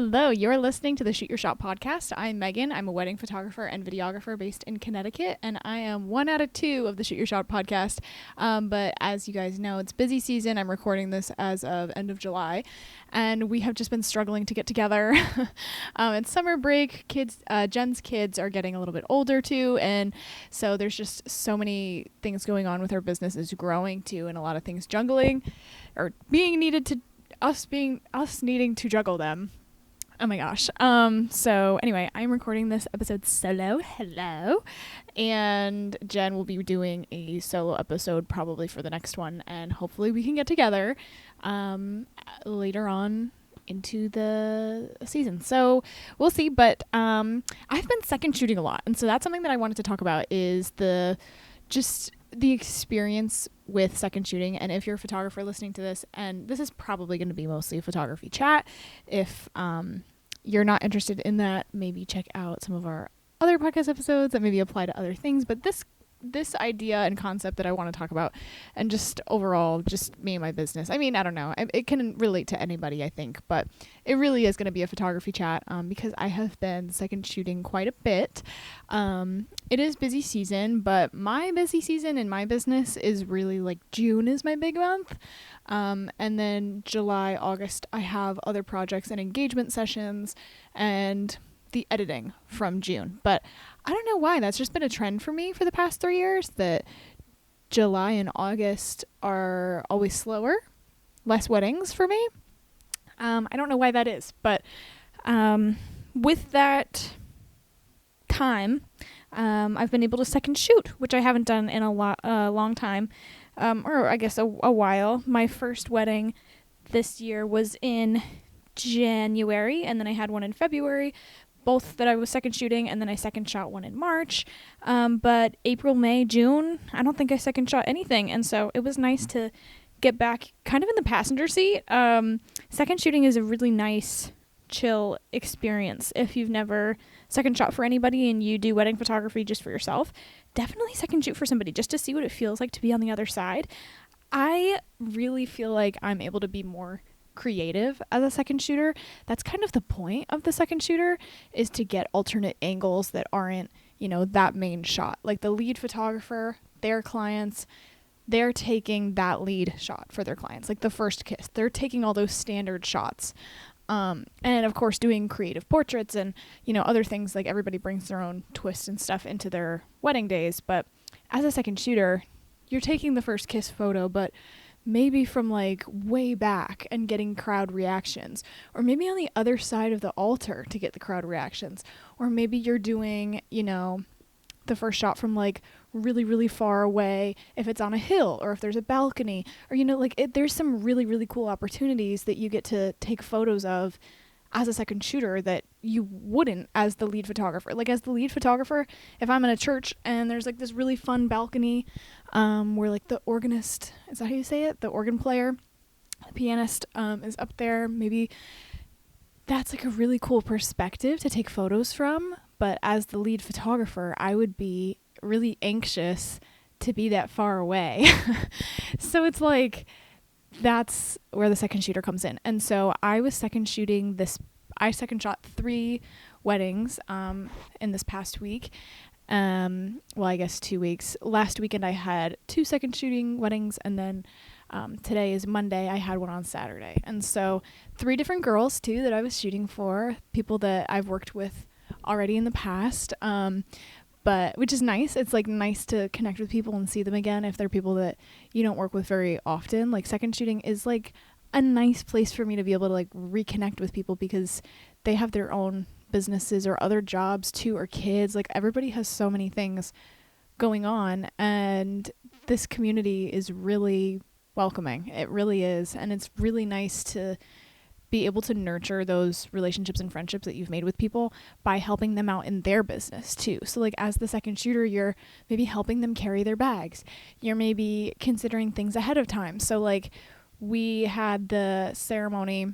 Hello, you're listening to the Shoot Your Shot podcast. I'm Megan. I'm a wedding photographer and videographer based in Connecticut, and I am 1 out of 2 of the Shoot Your Shot podcast. But as you guys know, it's busy season. I'm recording this as of end of July, and we have just been struggling to get together. It's summer break. Jen's kids are getting a little bit older too, and so there's just so many things going on with our business is growing too, and a lot of things juggling or being needed to us needing to juggle them. Oh my gosh. So anyway, I'm recording this episode solo. Hello. And Jen will be doing a solo episode probably for the next one, and hopefully we can get together later on into the season. So we'll see, but I've been second shooting a lot. And so that's something that I wanted to talk about is the experience with second shooting. And if you're a photographer listening to this, and this is probably going to be mostly a photography chat, if you're not interested in that, maybe check out some of our other podcast episodes that maybe apply to other things. But this idea and concept that I want to talk about, and just overall, just me and my business. I mean, I don't know. It can relate to anybody, I think, but it really is going to be a photography chat because I have been second shooting quite a bit. It is busy season, but my busy season in my business is really like June is my big month. And then July, August, I have other projects and engagement sessions and the editing from June. But I don't know why. That's just been a trend for me for the past 3 years that July and August are always slower, less weddings for me. I don't know why that is, but with that time, I've been able to second shoot, which I haven't done in a long time, or I guess a while. My first wedding this year was in January, and then I had one in February, both that I was second shooting, and then I second shot one in March. But April, May, June, I don't think I second shot anything, and so it was nice to get back kind of in the passenger seat. Second shooting is a really nice, chill experience. If you've never second shot for anybody and you do wedding photography just for yourself, definitely second shoot for somebody just to see what it feels like to be on the other side. I really feel like I'm able to be more creative as a second shooter. That's kind of the point of the second shooter, is to get alternate angles that aren't, that main shot. Like the lead photographer, their clients, they're taking that lead shot for their clients, like the first kiss. They're taking all those standard shots. And of course doing creative portraits and, other things, like everybody brings their own twist and stuff into their wedding days. But as a second shooter, you're taking the first kiss photo, but maybe from like way back and getting crowd reactions, or maybe on the other side of the altar to get the crowd reactions, or maybe you're doing, the first shot from like really, really far away if it's on a hill or if there's a balcony, or, there's some really, really cool opportunities that you get to take photos of as a second shooter that you wouldn't as the lead photographer. Like as the lead photographer, if I'm in a church and there's like this really fun balcony where like the organist, is that how you say it? The organ player, the pianist is up there. Maybe that's like a really cool perspective to take photos from. But as the lead photographer, I would be really anxious to be that far away. So it's like, that's where the second shooter comes in. And so I was second shooting I second shot 3 weddings in this past week. Well, I guess 2 weeks. Last weekend I had 2 second shooting weddings, and then today is Monday. I had one on Saturday. And so 3 different girls too that I was shooting for, people that I've worked with already in the past. But which is nice. It's like nice to connect with people and see them again if they're people that you don't work with very often. Like second shooting is like a nice place for me to be able to like reconnect with people because they have their own businesses or other jobs too, or kids. Like everybody has so many things going on, and this community is really welcoming. It really is. And it's really nice to be able to nurture those relationships and friendships that you've made with people by helping them out in their business too. So like as the second shooter, you're maybe helping them carry their bags. You're maybe considering things ahead of time. So like we had the ceremony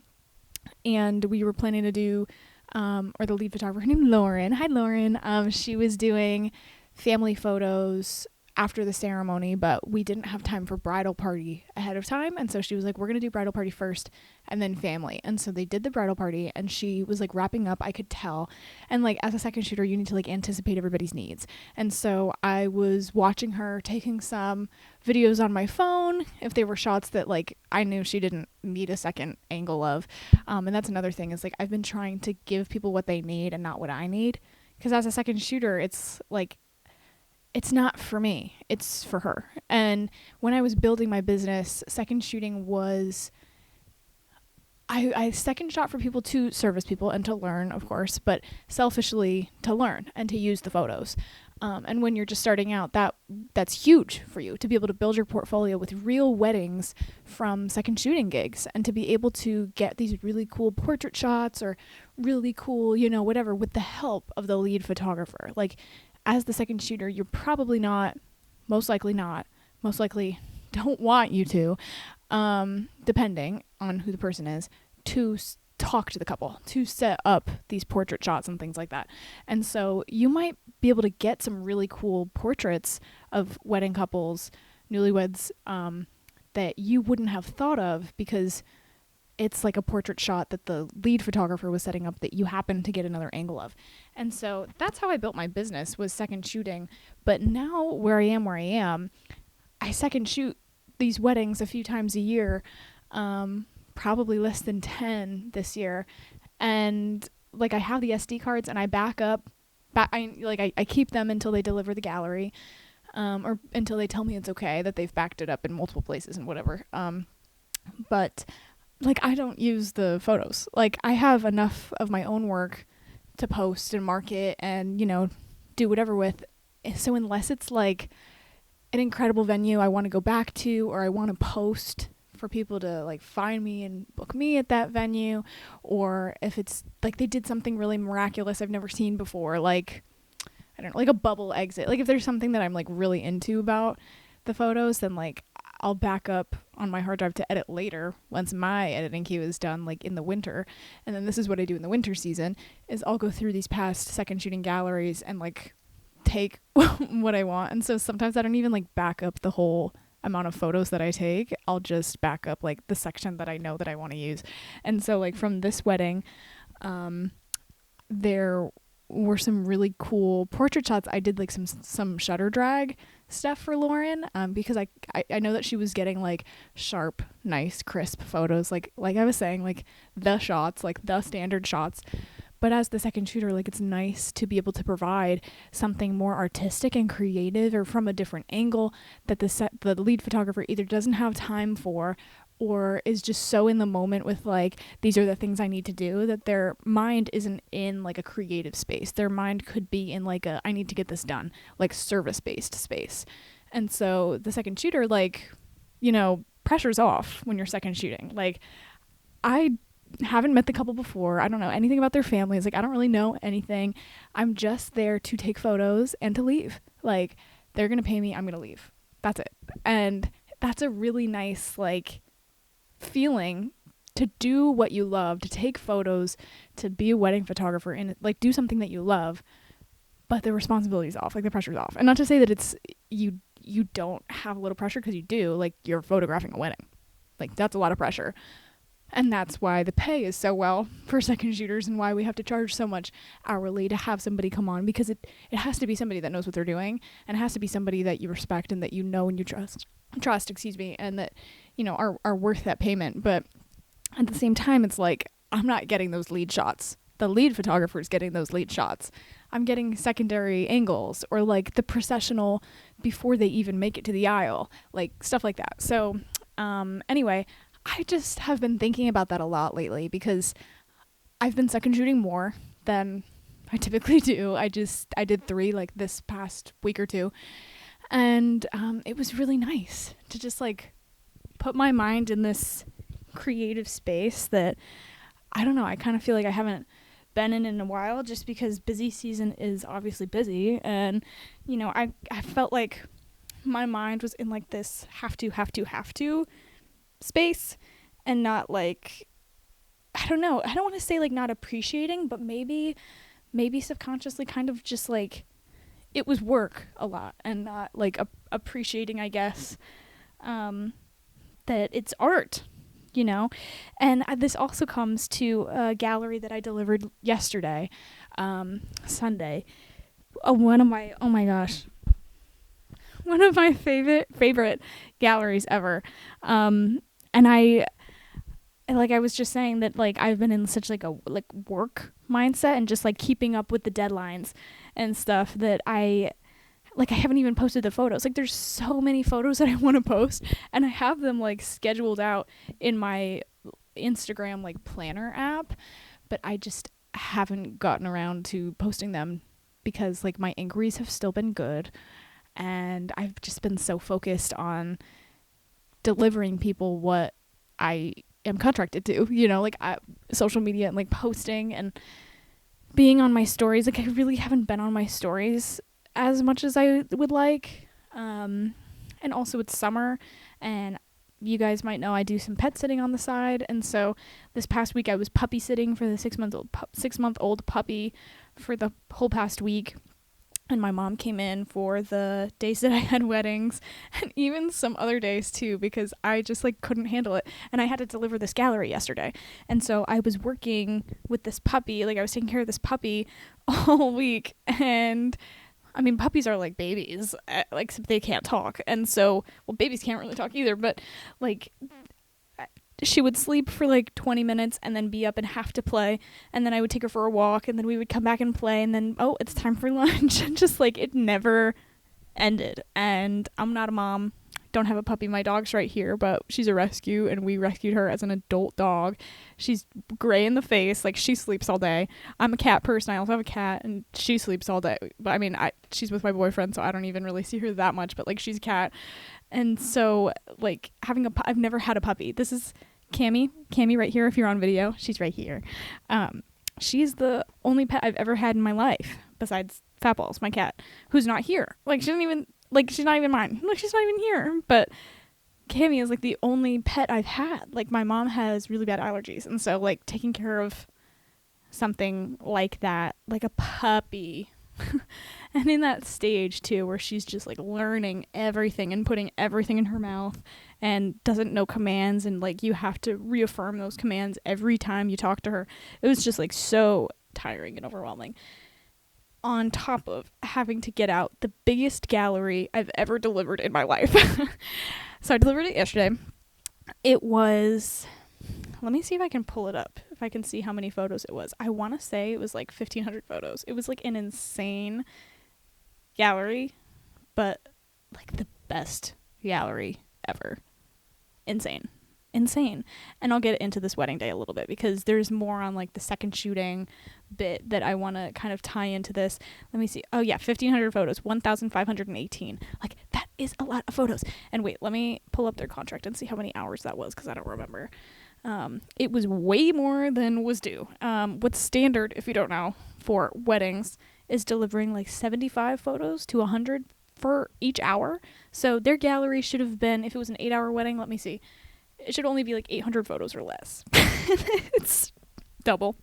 and we were planning to do, or the lead photographer named Lauren. Hi, Lauren. She was doing family photos after the ceremony, but we didn't have time for bridal party ahead of time. And so she was like, we're going to do bridal party first and then family. And so they did the bridal party, and she was like wrapping up, I could tell. And like as a second shooter, you need to like anticipate everybody's needs. And so I was watching her taking some videos on my phone if they were shots that like I knew she didn't need a second angle of. And that's another thing, is like I've been trying to give people what they need and not what I need. Because as a second shooter, it's like, it's not for me, it's for her. And when I was building my business, second shooting was, I second shot for people to service people and to learn, of course, but selfishly to learn and to use the photos. And when you're just starting out, that's huge for you to be able to build your portfolio with real weddings from second shooting gigs, and to be able to get these really cool portrait shots or really cool, you know, whatever, with the help of the lead photographer. Like, as the second shooter, you're probably most likely don't want you to, depending on who the person is, to talk to the couple, to set up these portrait shots and things like that. And so you might be able to get some really cool portraits of wedding couples, newlyweds, that you wouldn't have thought of, because it's like a portrait shot that the lead photographer was setting up that you happen to get another angle of. And so that's how I built my business, was second shooting. But now where I am, I second shoot these weddings a few times a year, probably less than 10 this year. And like I have the SD cards and I back up, I keep them until they deliver the gallery, or until they tell me it's okay, that they've backed it up in multiple places and whatever. But like I don't use the photos. Like I have enough of my own work to post and market and, you know, do whatever with. So unless it's like an incredible venue I want to go back to, or I want to post for people to like find me and book me at that venue, or if it's like they did something really miraculous I've never seen before, like I don't know, like a bubble exit, like if there's something that I'm like really into about the photos, then like I'll back up on my hard drive to edit later once my editing queue is done, like in the winter. And then this is what I do in the winter season, is I'll go through these past second shooting galleries and like take what I want. And so sometimes I don't even like back up the whole amount of photos that I take. I'll just back up like the section that I know that I want to use. And so like from this wedding, there were some really cool portrait shots. I did like some shutter drag stuff for Lauren, because I know that she was getting like sharp, nice, crisp photos, like I was saying, like the shots, like the standard shots. But as the second shooter, like it's nice to be able to provide something more artistic and creative, or from a different angle that the lead photographer either doesn't have time for, or is just so in the moment with like, these are the things I need to do, that their mind isn't in like a creative space. Their mind could be in like I need to get this done, like service-based space. And so the second shooter, like, you know, pressure's off when you're second shooting. Like I haven't met the couple before. I don't know anything about their families. Like I don't really know anything. I'm just there to take photos and to leave. Like they're going to pay me, I'm going to leave. That's it. And that's a really nice like feeling, to do what you love, to take photos, to be a wedding photographer and like do something that you love, but the responsibility's off, like the pressure's off. And not to say that it's you don't have a little pressure, because you do. Like you're photographing a wedding, like that's a lot of pressure. And that's why the pay is so well for second shooters, and why we have to charge so much hourly to have somebody come on, because it has to be somebody that knows what they're doing, and it has to be somebody that you respect and that you know and you trust, and that, you know, are worth that payment. But at the same time, it's like, I'm not getting those lead shots. The lead photographer is getting those lead shots. I'm getting secondary angles, or like the processional before they even make it to the aisle, like stuff like that. So anyway, I just have been thinking about that a lot lately, because I've been second shooting more than I typically do. I did 3 like this past week or 2. And it was really nice to just like put my mind in this creative space that, I don't know, I kind of feel like I haven't been in a while, just because busy season is obviously busy. And, you know, I felt like my mind was in like this have to space, and not like, I don't know, I don't want to say like not appreciating, but maybe subconsciously kind of just like it was work a lot and not like appreciating, I guess, that it's art, you know. And this also comes to a gallery that I delivered yesterday, Sunday. One of my, oh my gosh, one of my favorite galleries ever. And I was just saying that like I've been in such like a like work mindset and just like keeping up with the deadlines and stuff that I haven't even posted the photos. Like there's so many photos that I want to post, and I have them like scheduled out in my Instagram like planner app, but I just haven't gotten around to posting them because like my inquiries have still been good, and I've just been so focused on delivering people what I am contracted to, you know, like social media and like posting and being on my stories. Like I really haven't been on my stories as much as I would like. And also it's summer, and you guys might know I do some pet sitting on the side. And so this past week I was puppy sitting for the 6-month-old puppy for the whole past week. And my mom came in for the days that I had weddings, and even some other days too, because I just like couldn't handle it. And I had to deliver this gallery yesterday. And so I was working with this puppy, like I was taking care of this puppy all week. And I mean, puppies are like babies, like they can't talk. And so, well, babies can't really talk either, but like she would sleep for like 20 minutes and then be up and have to play, and then I would take her for a walk, and then we would come back and play, and then it's time for lunch. And just like it never ended. And I'm not a mom, don't have a puppy. My dog's right here, but she's a rescue, and we rescued her as an adult dog. She's gray in the face, like she sleeps all day. I'm a cat person, I also have a cat, and she sleeps all day. But I mean, she's with my boyfriend, so I don't even really see her that much, but like she's a cat. And so like I've never had a puppy. This is Cammy right here. If you're on video, she's right here. She's the only pet I've ever had in my life besides Fat Balls, my cat, who's not here. Like she's not even mine. Like she's not even here. But Cammy is like the only pet I've had. Like my mom has really bad allergies, and so like taking care of something like that, like a puppy, and in that stage too where she's just like learning everything and putting everything in her mouth and doesn't know commands, and like you have to reaffirm those commands every time you talk to her. It was just like so tiring and overwhelming, on top of having to get out the biggest gallery I've ever delivered in my life. So I delivered it yesterday. It was, let me see if I can pull it up, if I can see how many photos it was. I want to say it was like 1,500 photos. It was like an insane gallery, but like the best gallery ever. Insane. And I'll get into this wedding day a little bit, because there's more on like the second shooting bit that I want to kind of tie into this. Let me see. Oh yeah, 1,500 photos, 1,518. Like that is a lot of photos. And wait, let me pull up their contract and see how many hours that was, because I don't remember. It was way more than was due. What's standard, if you don't know, for weddings is delivering like 75 photos to 100 for each hour. So their gallery should have been, if it was an 8-hour wedding, let me see, it should only be like 800 photos or less. It's double.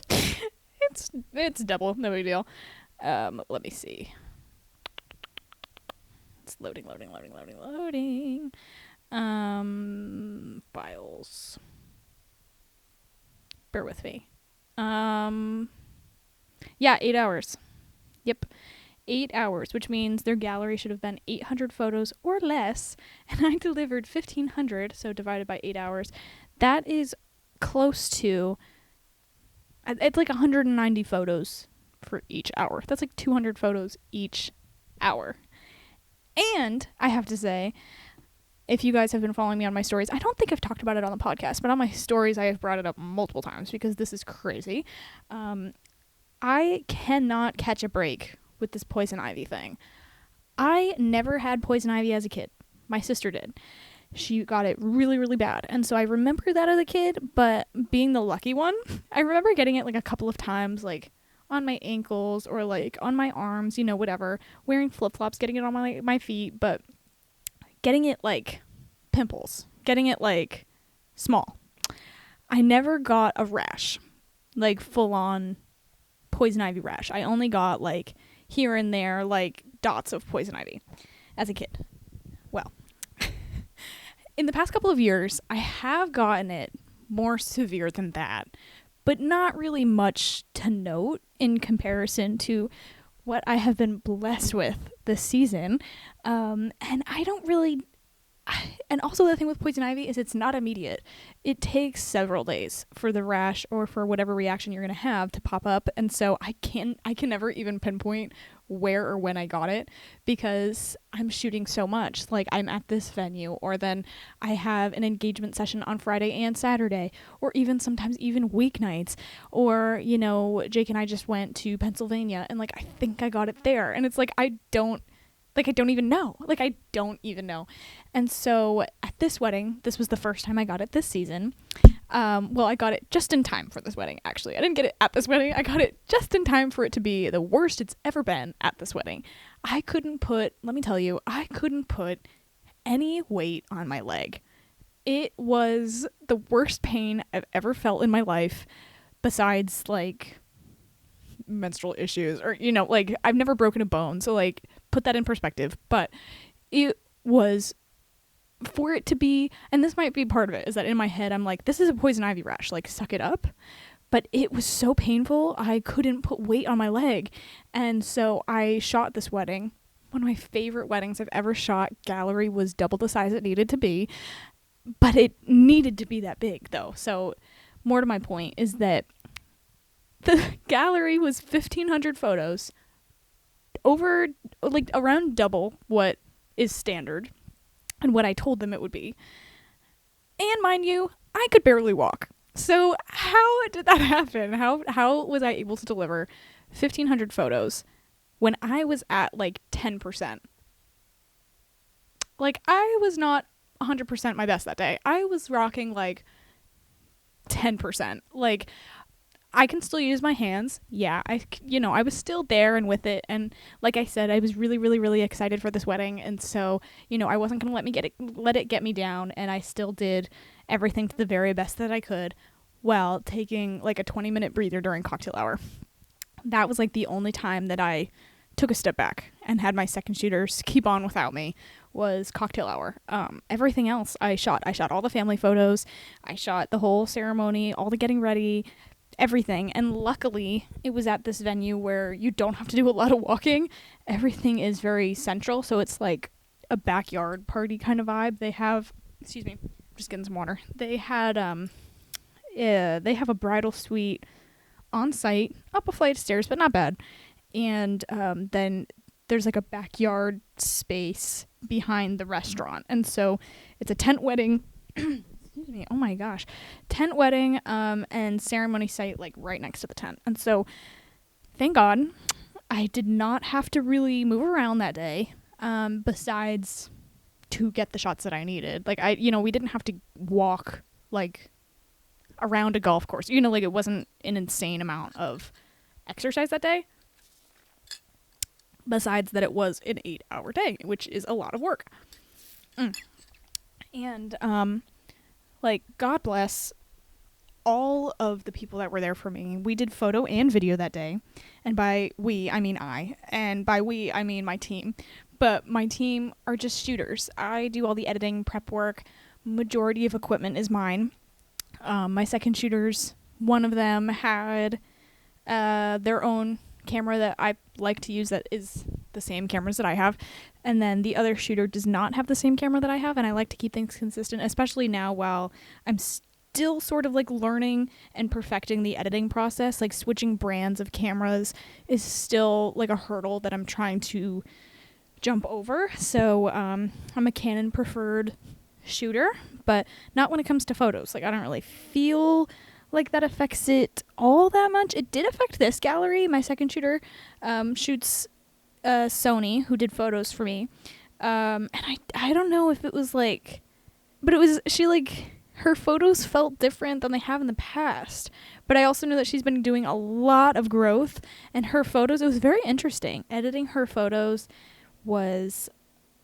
It's double, no big deal. Let me see. It's loading. Files. Bear with me. Yeah, 8 hours. Yep. 8 hours, which means their gallery should have been 800 photos or less, and I delivered 1,500, so divided by 8 hours. That is close to, it's like 190 photos for each hour. That's like 200 photos each hour. And I have to say, if you guys have been following me on my stories, I don't think I've talked about it on the podcast, but on my stories I have brought it up multiple times because this is crazy. I cannot catch a break with this poison ivy thing. I never had poison ivy as a kid. My sister did. She got it really, really bad. And so I remember that as a kid, but being the lucky one, I remember getting it like a couple of times, like on my ankles or like on my arms, you know, whatever, wearing flip-flops, getting it on my feet, but getting it like pimples, getting it like small. I never got a rash, like full on poison ivy rash. I only got like here and there, like dots of poison ivy as a kid. Well, in the past couple of years, I have gotten it more severe than that, but not really much to note in comparison to what I have been blessed with this season. And I don't really... And also the thing with poison ivy is it's not immediate. It takes several days for the rash or for whatever reaction you're going to have to pop up. And so I can never even pinpoint where or when I got it because I'm shooting so much. Like I'm at this venue, or then I have an engagement session on Friday and Saturday, or even sometimes even weeknights, or, you know, Jake and I just went to Pennsylvania and like I think I got it there. And it's like I don't even know. And so at this wedding, this was the first time I got it this season. Well, I got it just in time for this wedding, actually. I didn't get it at this wedding. I got it just in time for it to be the worst it's ever been at this wedding. Let me tell you, I couldn't put any weight on my leg. It was the worst pain I've ever felt in my life, besides, like, menstrual issues, or, you know, like, I've never broken a bone, so, like, put that in perspective. But it was, for it to be, and this might be part of it, is that in my head I'm like, this is a poison ivy rash, like, suck it up. But it was so painful, I couldn't put weight on my leg. And so I shot this wedding, one of my favorite weddings I've ever shot. Gallery was double the size it needed to be, but it needed to be that big, though. So more to my point is that the gallery was 1,500 photos, over, like, around double what is standard and what I told them it would be. And mind you, I could barely walk. So how did that happen? How was I able to deliver 1,500 photos when I was at, like, 10%? Like, I was not 100% my best that day. I was rocking, like, 10%. Like, I can still use my hands. Yeah, I was still there and with it. And like I said, I was really, really, really excited for this wedding. And so, I wasn't going to let it get me down. And I still did everything to the very best that I could while taking like a 20-minute breather during cocktail hour. That was like the only time that I took a step back and had my second shooters keep on without me, was cocktail hour. Everything else I shot. I shot all the family photos. I shot the whole ceremony, all the getting ready, everything. And luckily it was at this venue where you don't have to do a lot of walking. Everything is very central, so it's like a backyard party kind of vibe. They have, excuse me, just getting some water. They had they have a bridal suite on site, up a flight of stairs, but not bad. And then there's like a backyard space behind the restaurant, and so it's a tent wedding. Excuse me, oh my gosh, tent wedding and ceremony site, like, right next to the tent. And so thank God I did not have to really move around that day, besides to get the shots that I needed. Like, we didn't have to walk, like, around a golf course. Like, it wasn't an insane amount of exercise that day, besides that it was an 8-hour day, which is a lot of work. And like, God bless all of the people that were there for me. We did photo and video that day. And by we, I mean I. And by we, I mean my team. But my team are just shooters. I do all the editing, prep work. Majority of equipment is mine. My second shooters, one of them had their own camera that I like to use that is the same cameras that I have. And then the other shooter does not have the same camera that I have, and I like to keep things consistent, especially now while I'm still sort of like learning and perfecting the editing process. Like, switching brands of cameras is still like a hurdle that I'm trying to jump over. So I'm a Canon preferred shooter, but not when it comes to photos. Like, I don't really feel like that affects it all that much. It did affect this gallery. My second shooter shoots Sony, who did photos for me. And I don't know if it was like, but her photos felt different than they have in the past. But I also know that she's been doing a lot of growth, and her photos, it was very interesting. Editing her photos was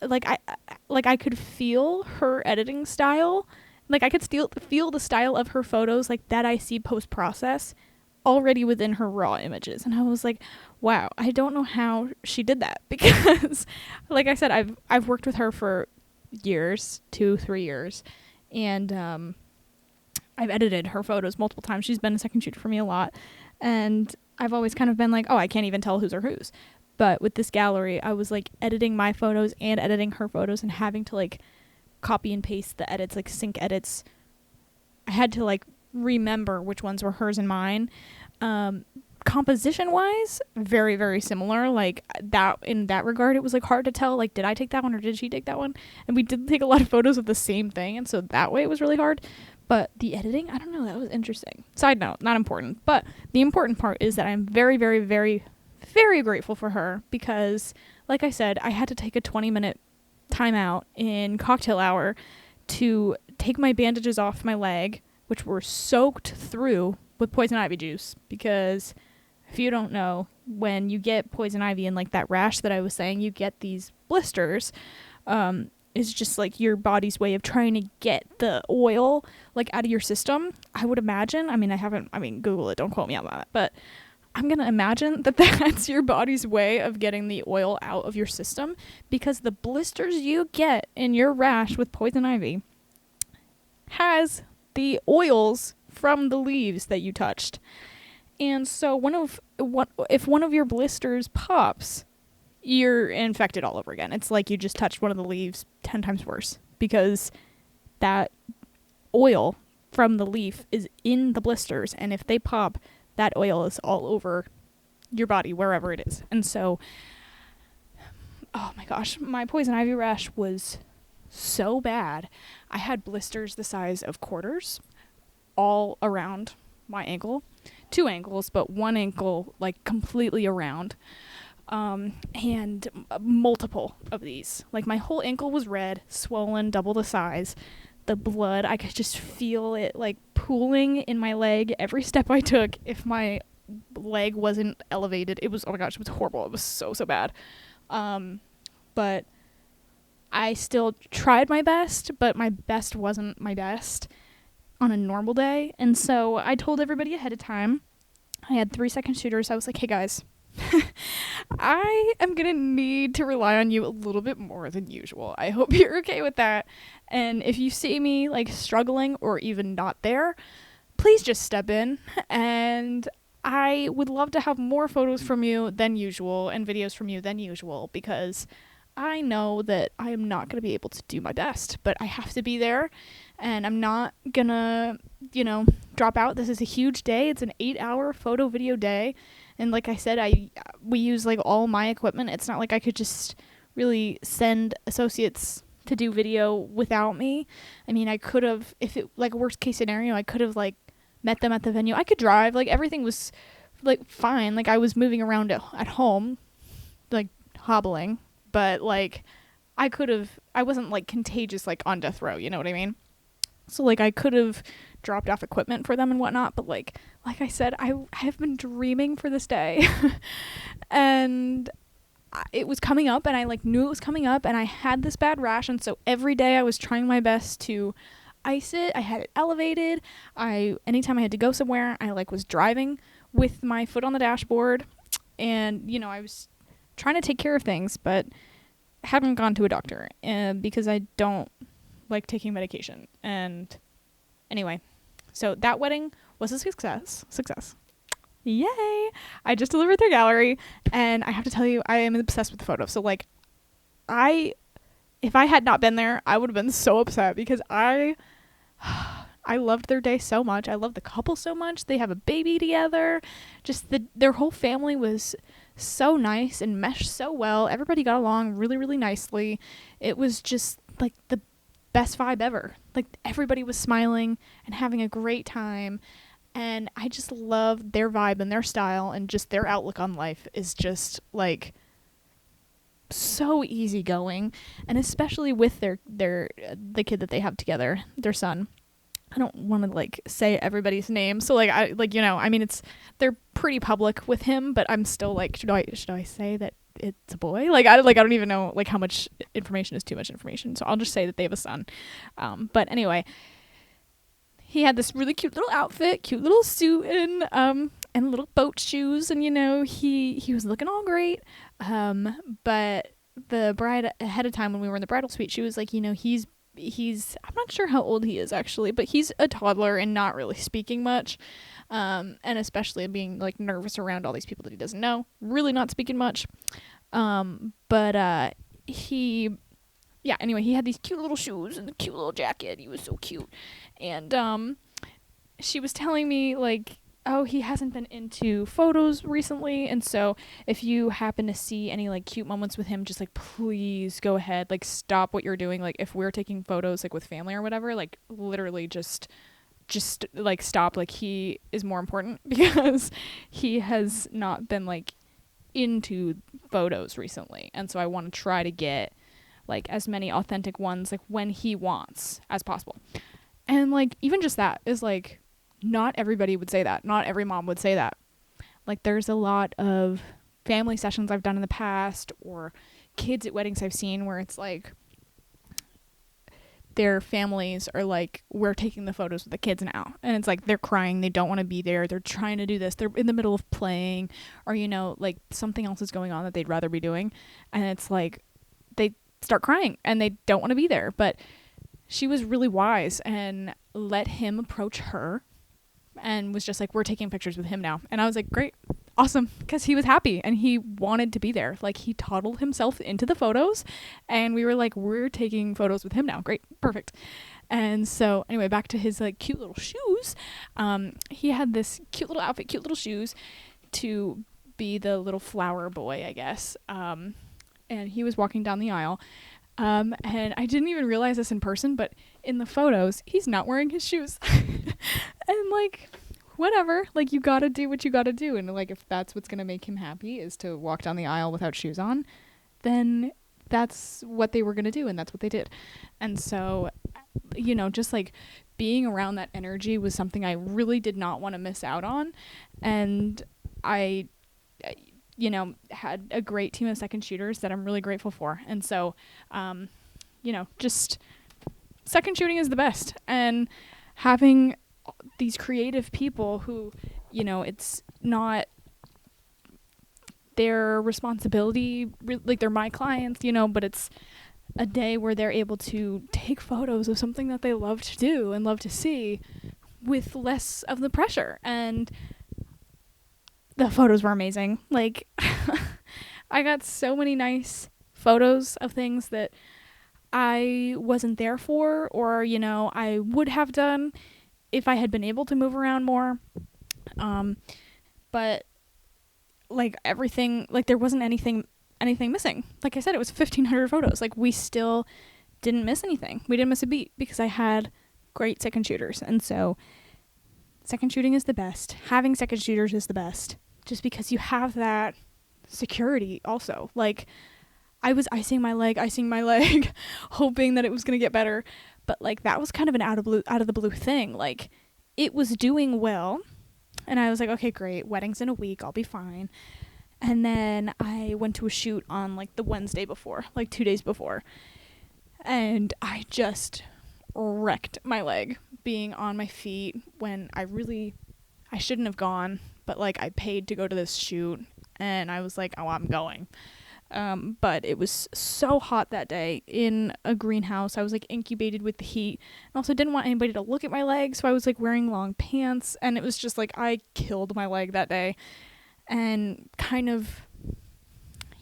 like, I could feel her editing style. Like, I could feel the style of her photos, like, that I see post-process already within her raw images. And I was like, wow, I don't know how she did that, because like I said, I've worked with her for years, 2-3 years, and I've edited her photos multiple times. She's been a second shooter for me a lot, and I've always kind of been like, oh, I can't even tell whose are whose. But with this gallery, I was like editing my photos and editing her photos and having to like copy and paste the edits, like sync edits. I had to like remember which ones were hers and mine. Composition wise, very, very similar. Like that, in that regard, it was like hard to tell, like, did I take that one or did she take that one? And we did take a lot of photos of the same thing, and so that way it was really hard. But the editing, I don't know, that was interesting. Side note, not important. But the important part is that I'm very, very, very, very grateful for her, because, like I said, I had to take a 20-minute timeout in cocktail hour to take my bandages off my leg, which were soaked through with poison ivy juice. Because if you don't know, when you get poison ivy and like that rash that I was saying, you get these blisters. Is just like your body's way of trying to get the oil like out of your system, I would imagine. I mean, Google it, don't quote me on that, but I'm gonna imagine that that's your body's way of getting the oil out of your system, because the blisters you get in your rash with poison ivy has the oils from the leaves that you touched. And so if one of your blisters pops, you're infected all over again. It's like you just touched one of the leaves 10 times worse, because that oil from the leaf is in the blisters, and if they pop, that oil is all over your body, wherever it is. And so, oh my gosh, my poison ivy rash was so bad. I had blisters the size of quarters all around my ankle. 2 ankles, but 1 ankle like completely around. And multiple of these. Like my whole ankle was red, swollen, double the size. The blood, I could just feel it like pooling in my leg every step I took. If my leg wasn't elevated, it was, oh my gosh, it was horrible. It was so bad. But I still tried my best, but my best wasn't my best on a normal day. And so I told everybody ahead of time. I had 3 second shooters. I was like, hey guys, I am going to need to rely on you a little bit more than usual. I hope you're okay with that. And if you see me like struggling or even not there, please just step in. And I would love to have more photos from you than usual and videos from you than usual, because I know that I am not going to be able to do my best, but I have to be there, and I'm not going to, drop out. This is a huge day. It's an 8-hour photo video day. And like I said, we use like all my equipment. It's not like I could just really send associates to do video without me. I mean, I could have, if it like worst case scenario, I could have like met them at the venue. I could drive, like everything was like fine. Like I was moving around at home, like hobbling, but like I wasn't like contagious, like on death row, you know what I mean? So like I could have dropped off equipment for them and whatnot, but like I said, I have been dreaming for this day. And it was coming up, and I like knew it was coming up, and I had this bad rash, and so every day I was trying my best to ice it. I had it elevated. Anytime I had to go somewhere, I like was driving with my foot on the dashboard, and I was trying to take care of things, but haven't gone to a doctor because I don't like taking medication. And anyway, so that wedding was a success. Yay! I just delivered their gallery, and I have to tell you, I am obsessed with the photo. So like, if I had not been there, I would have been so upset, because I loved their day so much. I love the couple so much. They have a baby together. Just their whole family was so nice and meshed so well. Everybody got along really, really nicely. It was just like the best vibe ever. Like everybody was smiling and having a great time. And I just love their vibe and their style, and just their outlook on life is just like so easygoing. And especially with the kid that they have together, their son. I don't want to like say everybody's name. So like they're pretty public with him, but I'm still like, should I say that it's a boy? Like I don't even know like how much information is too much information. So I'll just say that they have a son. But anyway, he had this really cute little outfit, cute little suit, and and little boat shoes, and he was looking all great. But the bride ahead of time, when we were in the bridal suite, she was like, he's I'm not sure how old he is actually, but he's a toddler and not really speaking much, and especially being like nervous around all these people that he doesn't know, really not speaking much. But anyway, he had these cute little shoes and the cute little jacket. He was so cute. And she was telling me, like, oh, he hasn't been into photos recently, and so if you happen to see any like cute moments with him, just like please go ahead, like stop what you're doing. Like if we're taking photos like with family or whatever, like literally just like stop. Like he is more important because he has not been like into photos recently, and so I want to try to get like as many authentic ones like when he wants as possible. And like even just that is like, not everybody would say that. Not every mom would say that. Like there's a lot of family sessions I've done in the past, or kids at weddings I've seen, where it's like their families are like, we're taking the photos with the kids now, and it's like they're crying, they don't want to be there, they're trying to do this, they're in the middle of playing, or like something else is going on that they'd rather be doing, and it's like they start crying and they don't want to be there. But she was really wise and let him approach her and was just like, we're taking pictures with him now. And I was like, great, awesome, because he was happy and he wanted to be there. Like he toddled himself into the photos, and we were like, we're taking photos with him now. Great, perfect. And so anyway, back to his like cute little shoes. He had this cute little outfit, cute little shoes to be the little flower boy, I guess. And he was walking down the aisle. And I didn't even realize this in person, but in the photos, he's not wearing his shoes. And like, whatever, like you gotta do what you gotta do. And like, if that's what's gonna make him happy is to walk down the aisle without shoes on, then that's what they were gonna do, and that's what they did. And so, just like being around that energy was something I really did not want to miss out on. And I had a great team of second shooters that I'm really grateful for. And so, just second shooting is the best. And having these creative people who, it's not their responsibility, like they're my clients, but it's a day where they're able to take photos of something that they love to do and love to see with less of the pressure. And the photos were amazing. Like, I got so many nice photos of things that I wasn't there for, or, I would have done if I had been able to move around more. But like everything, like there wasn't anything missing. Like I said, it was 1,500 photos. Like we still didn't miss anything. We didn't miss a beat because I had great second shooters. And so second shooting is the best. Having second shooters is the best, just because you have that security also. Like I was icing my leg, hoping that it was going to get better. But like that was kind of an out of the blue thing. Like it was doing well. And I was like, okay, great. Wedding's in a week. I'll be fine. And then I went to a shoot on like the Wednesday before, like 2 days before. And I just wrecked my leg being on my feet when I shouldn't have gone. But like I paid to go to this shoot and I was like, oh, I'm going. But it was so hot that day in a greenhouse. I was like incubated with the heat, and also didn't want anybody to look at my legs, so I was like wearing long pants, and it was just like I killed my leg that day and kind of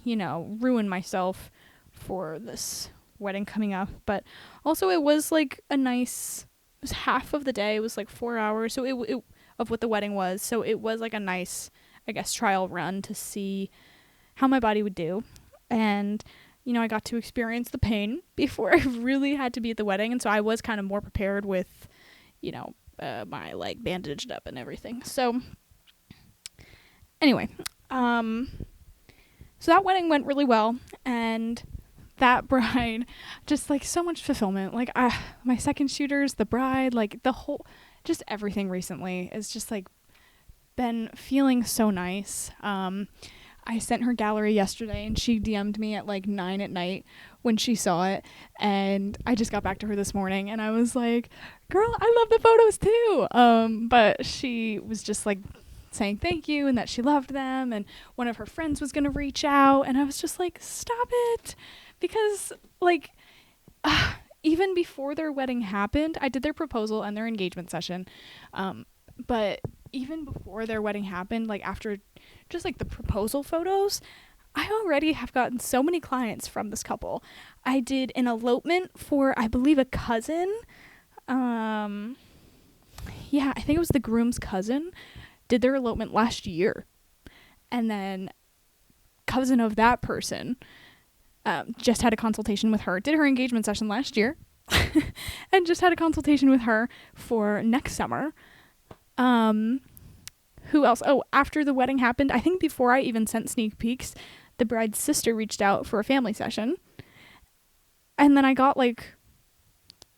ruined myself for this wedding coming up. But also it was like it was half of the day. It was like 4 hours, so it of what the wedding was, so it was like a nice, I guess, trial run to see how my body would do. And I got to experience the pain before I really had to be at the wedding, and so I was kind of more prepared with my leg bandaged up and everything. So anyway, so that wedding went really well, and that bride, just like so much fulfillment. Like my second shooters, the bride, like the whole, just everything recently is just like been feeling so nice. I sent her gallery yesterday, and she DM'd me at like 9 at night when she saw it, and I just got back to her this morning, and I was like, girl, I love the photos too. But she was just like saying thank you and that she loved them, and one of her friends was going to reach out, and I was just like, stop it. Because like even before their wedding happened, I did their proposal and their engagement session, but even before their wedding happened, like after just like the proposal photos, I already have gotten so many clients from this couple. I did an elopement for, I believe, a cousin. Yeah, I think it was the groom's cousin did their elopement last year. And then cousin of that person just had a consultation with her, did her engagement session last year, and just had a consultation with her for next summer. Who else? Oh, after the wedding happened, I think before I even sent sneak peeks, the bride's sister reached out for a family session. And then I got like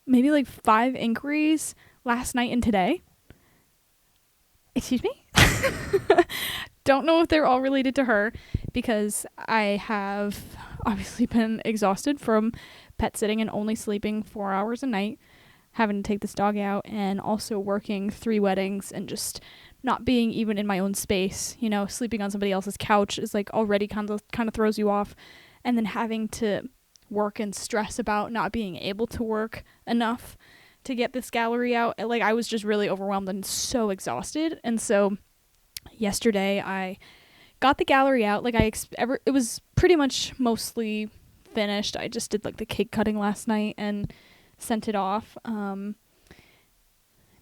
maybe like 5 inquiries last night and today. Excuse me? Don't know if they're all related to her, because I have obviously been exhausted from pet sitting and only sleeping 4 hours a night, having to take this dog out, and also working 3 weddings and just not being even in my own space. You know, sleeping on somebody else's couch is like already kind of throws you off, and then having to work and stress about not being able to work enough to get this gallery out. Like, I was just really overwhelmed and so exhausted. And so yesterday I got the gallery out. Like, it was pretty much mostly finished. I just did like the cake cutting last night and sent it off.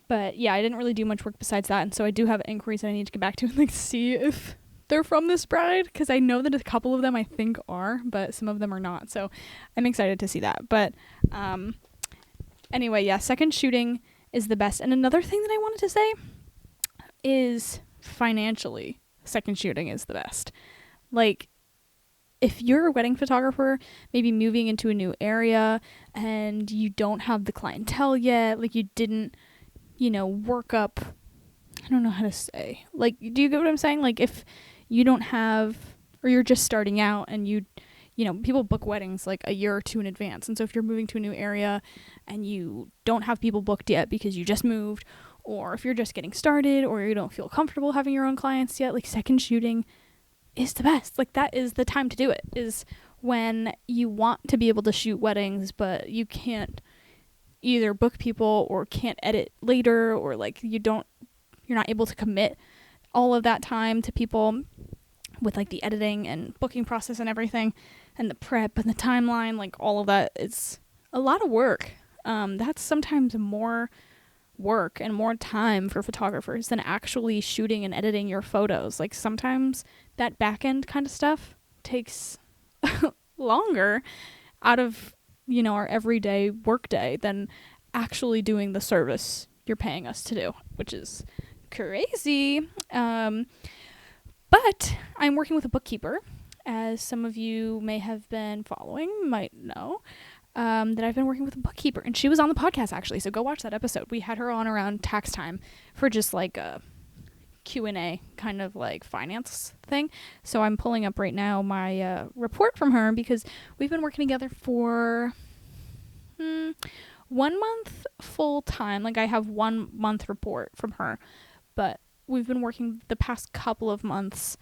But yeah, I didn't really do much work besides that. And so I do have inquiries that I need to get back to and like see if they're from this bride, because I know that a couple of them I think are, but some of them are not. So I'm excited to see that. But anyway, yeah, second shooting is the best. And another thing that I wanted to say is financially, second shooting is the best. Like, if you're a wedding photographer, maybe moving into a new area and you don't have the clientele yet, like you didn't, work up, I don't know how to say, like, do you get what I'm saying? Like, if you don't have, or you're just starting out and people book weddings like a year or 2 in advance. And so if you're moving to a new area and you don't have people booked yet because you just moved, or if you're just getting started, or you don't feel comfortable having your own clients yet, like, second shooting is the best. Like, that is the time to do it, is when you want to be able to shoot weddings, but you can't either book people or can't edit later, or like you're not able to commit all of that time to people with like the editing and booking process and everything, and the prep and the timeline. Like, all of that is a lot of work. That's sometimes more work and more time for photographers than actually shooting and editing your photos. Like, sometimes that back end kind of stuff takes longer out of our everyday work day than actually doing the service you're paying us to do, which is crazy. But I'm working with a bookkeeper, as some of you may have been following, might know, that I've been working with a bookkeeper, and she was on the podcast actually, so go watch that episode. We had her on around tax time for just like a Q&A kind of like finance thing. So I'm pulling up right now my report from her, because we've been working together for 1 month full time. Like, I have 1 month report from her, but we've been working the past couple of months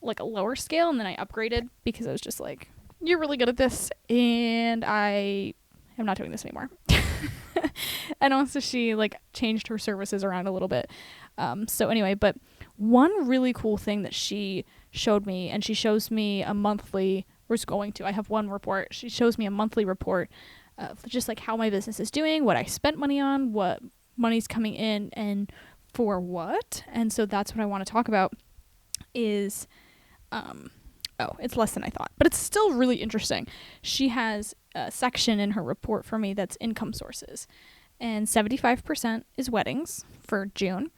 like a lower scale, and then I upgraded because I was just like, you're really good at this and I am not doing this anymore. And also she like changed her services around a little bit. So anyway, but one really cool thing that she showed me, and she shows me a monthly, I have one report. She shows me a monthly report of just like how my business is doing, what I spent money on, what money's coming in, and for what. And so that's what I want to talk about is, it's less than I thought, but it's still really interesting. She has a section in her report for me that's income sources, and 75% is weddings for June.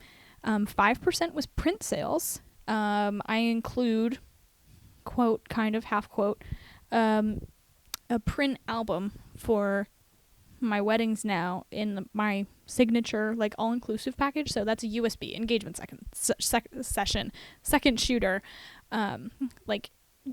5% was print sales. I include, quote, kind of half quote, a print album for my weddings now in my signature, like, all-inclusive package. So that's a USB engagement session, second shooter, like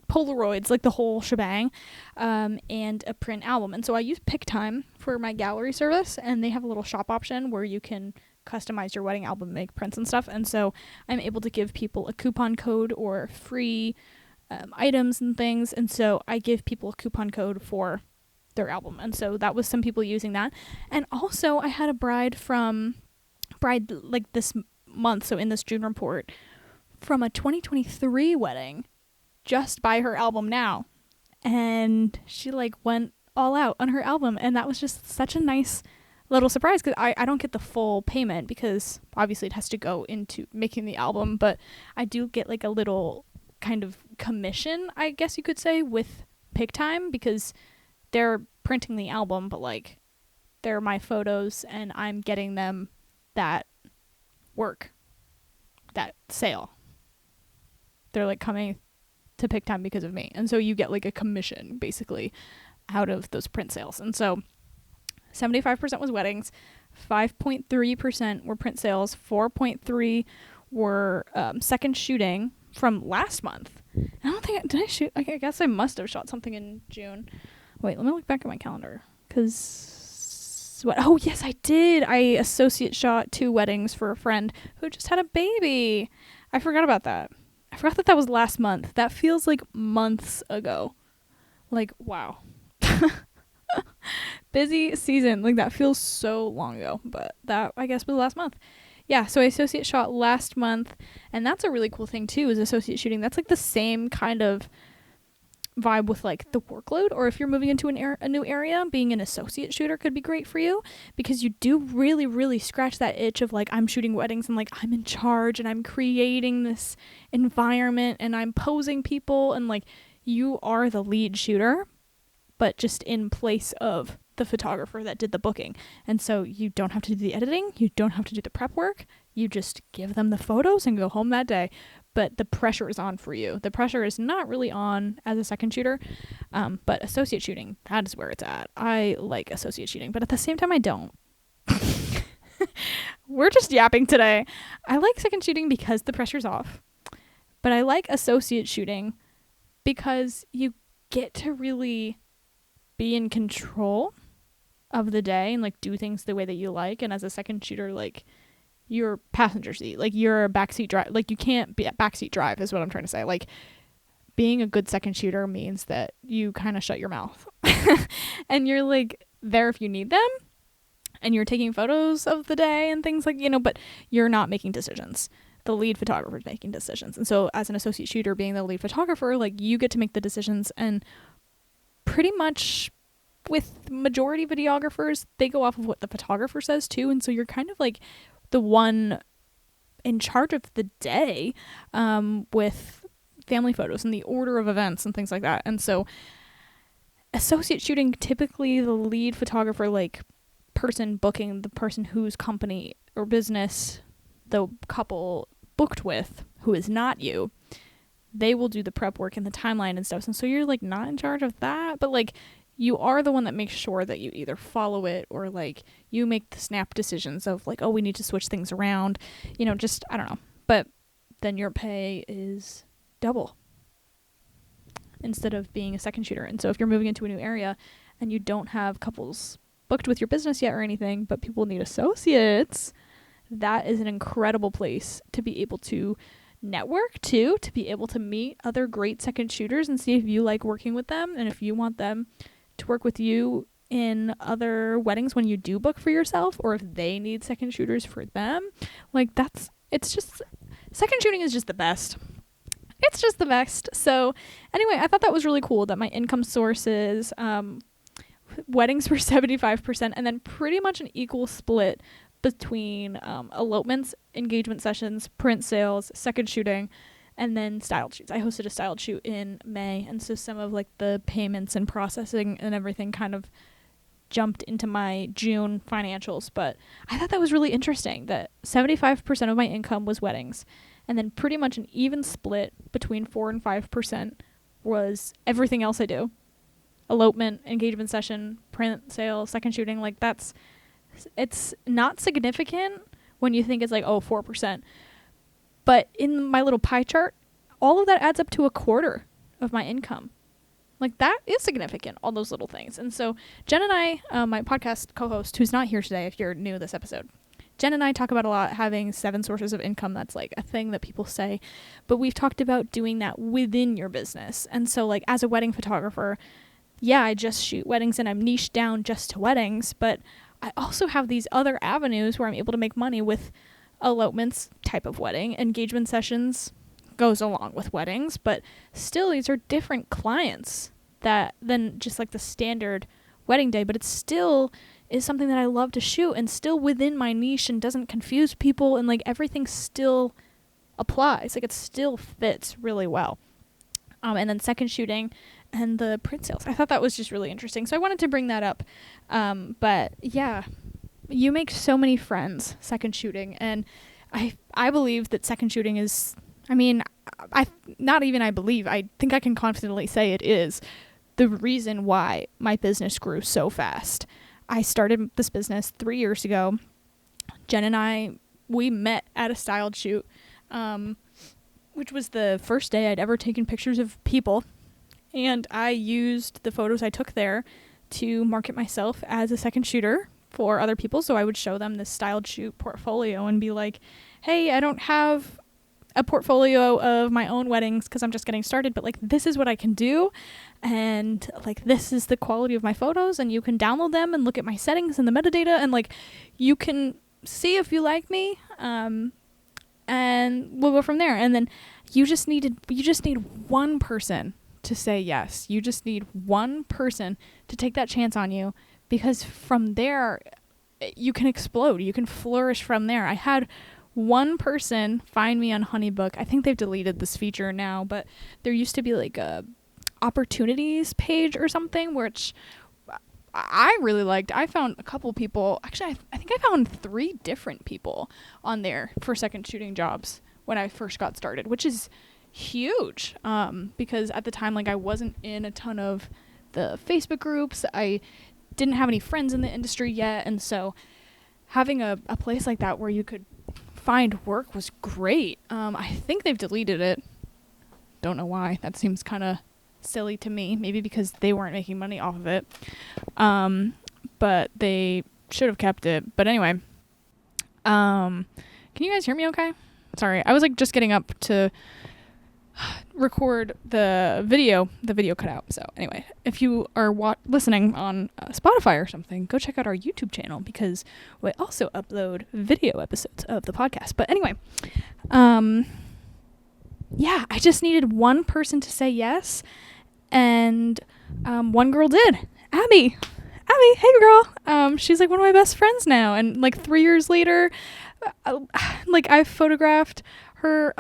Polaroids, like the whole shebang, and a print album. And so I use PickTime for my gallery service, and they have a little shop option where you can customize your wedding album, make prints and stuff. And so I'm able to give people a coupon code or free items and things. And so I give people a coupon code for their album. And so that was some people using that. And also I had a bride like this month, so in this June report, from a 2023 wedding just buy her album now. And she like went all out on her album, and that was just such a nice little surprise, because I don't get the full payment because obviously it has to go into making the album, but I do get like a little kind of commission, I guess you could say, with Pick Time, because they're printing the album, but like they're my photos and I'm getting them that work, that sale. They're like coming to Pick Time because of me, and so you get like a commission basically out of those print sales. And so 75% was weddings, 5.3% were print sales, 4.3 were second shooting from last month. I don't think did I shoot? I guess I must have shot something in June. Wait, let me look back at my calendar, because oh yes, I did. I associate shot 2 weddings for a friend who just had a baby. I forgot about that. I forgot that was last month. That feels like months ago. Like, wow. Busy season. Like, that feels so long ago. But that, I guess, was last month. Yeah, so I associate shot last month. And that's a really cool thing, too, is associate shooting. That's, like, the same kind of vibe with, like, the workload. Or if you're moving into a new area, being an associate shooter could be great for you, because you do really, really scratch that itch of, like, I'm shooting weddings and, like, I'm in charge and I'm creating this environment and I'm posing people, and, like, you are the lead shooter, but just in place of the photographer that did the booking. And so you don't have to do the editing, you don't have to do the prep work, you just give them the photos and go home that day. But the pressure is on for you. The pressure is not really on as a second shooter, but associate shooting, that is where it's at. I like associate shooting, but at the same time I don't. We're just yapping today. I like second shooting because the pressure's off, but I like associate shooting because you get to really be in control of the day and like do things the way that you like. And as a second shooter, like, you're passenger seat, like you're a backseat drive, like you can't be a backseat drive is what I'm trying to say. Like, being a good second shooter means that you kind of shut your mouth and you're like there if you need them, and you're taking photos of the day and things, like, but you're not making decisions. The lead photographer is making decisions. And so as an associate shooter, being the lead photographer, like, you get to make the decisions. And pretty much with majority videographers, they go off of what the photographer says too. And so you're kind of like the one in charge of the day, with family photos and the order of events and things like that. And so associate shooting, typically the lead photographer, like, person booking, the person whose company or business the couple booked with, who is not you, they will do the prep work and the timeline and stuff. And so you're like not in charge of that, but like you are the one that makes sure that you either follow it or like you make the snap decisions of like, oh, we need to switch things around, just, I don't know. But then your pay is double instead of being a second shooter. And so if you're moving into a new area and you don't have couples booked with your business yet or anything, but people need associates, that is an incredible place to be able to network too, to be able to meet other great second shooters and see if you like working with them and if you want them to work with you in other weddings when you do book for yourself, or if they need second shooters for them. Like, it's just, second shooting is just the best. It's just the best. So anyway, I thought that was really cool that my income sources, weddings were 75%, and then pretty much an equal split between elopements, engagement sessions, print sales, second shooting, and then styled shoots. I hosted a styled shoot in May, and so some of like the payments and processing and everything kind of jumped into my June financials. But I thought that was really interesting that 75% of my income was weddings, and then pretty much an even split between 4 and 5% was everything else I do. Elopement, engagement session, print, sale, second shooting. Like, it's not significant when you think it's like, 4%. But in my little pie chart, all of that adds up to a quarter of my income. Like, that is significant, all those little things. And so Jen and I, my podcast co-host, who's not here today if you're new to this episode, Jen and I talk about a lot having 7 sources of income. That's like a thing that people say, but we've talked about doing that within your business. And so like as a wedding photographer, yeah, I just shoot weddings and I'm niched down just to weddings, but I also have these other avenues where I'm able to make money with elopements type of wedding. Engagement sessions goes along with weddings, but still these are different clients than just like the standard wedding day, but it still is something that I love to shoot and still within my niche and doesn't confuse people, and like everything still applies. Like it still fits really well. And then second shooting and the print sales. I thought that was just really interesting. So I wanted to bring that up. But yeah, you make so many friends second shooting. And I believe that second shooting is, I think I can confidently say it is the reason why my business grew so fast. I started this business 3 years ago. Jen and I, we met at a styled shoot, which was the first day I'd ever taken pictures of people. And I used the photos I took there to market myself as a second shooter for other people. So I would show them this styled shoot portfolio and be like, hey, I don't have a portfolio of my own weddings because I'm just getting started, but like this is what I can do, and like this is the quality of my photos, and you can download them and look at my settings and the metadata, and like you can see if you like me, and we'll go from there. And then you just need one person to say yes. You just need one person to take that chance on you, because from there you can explode, you can flourish from there. I had one person find me on HoneyBook. I think they've deleted this feature now, but there used to be like a opportunities page or something, which I really liked. I found a couple people, actually I think I found 3 different people on there for second shooting jobs when I first got started, which is huge, because at the time, like, I wasn't in a ton of the Facebook groups. I didn't have any friends in the industry yet, and so having a place like that where you could find work was great. I think they've deleted it. Don't know why. That seems kind of silly to me. Maybe because they weren't making money off of it. But they should have kept it. But anyway, can you guys hear me okay? Sorry, I was like just getting up to record the video cut out. So anyway, if you are listening on Spotify or something, go check out our YouTube channel, because we also upload video episodes of the podcast. But anyway, yeah, I just needed one person to say yes, and one girl did. Abby, hey girl. She's like one of my best friends now, and like 3 years later, like I photographed her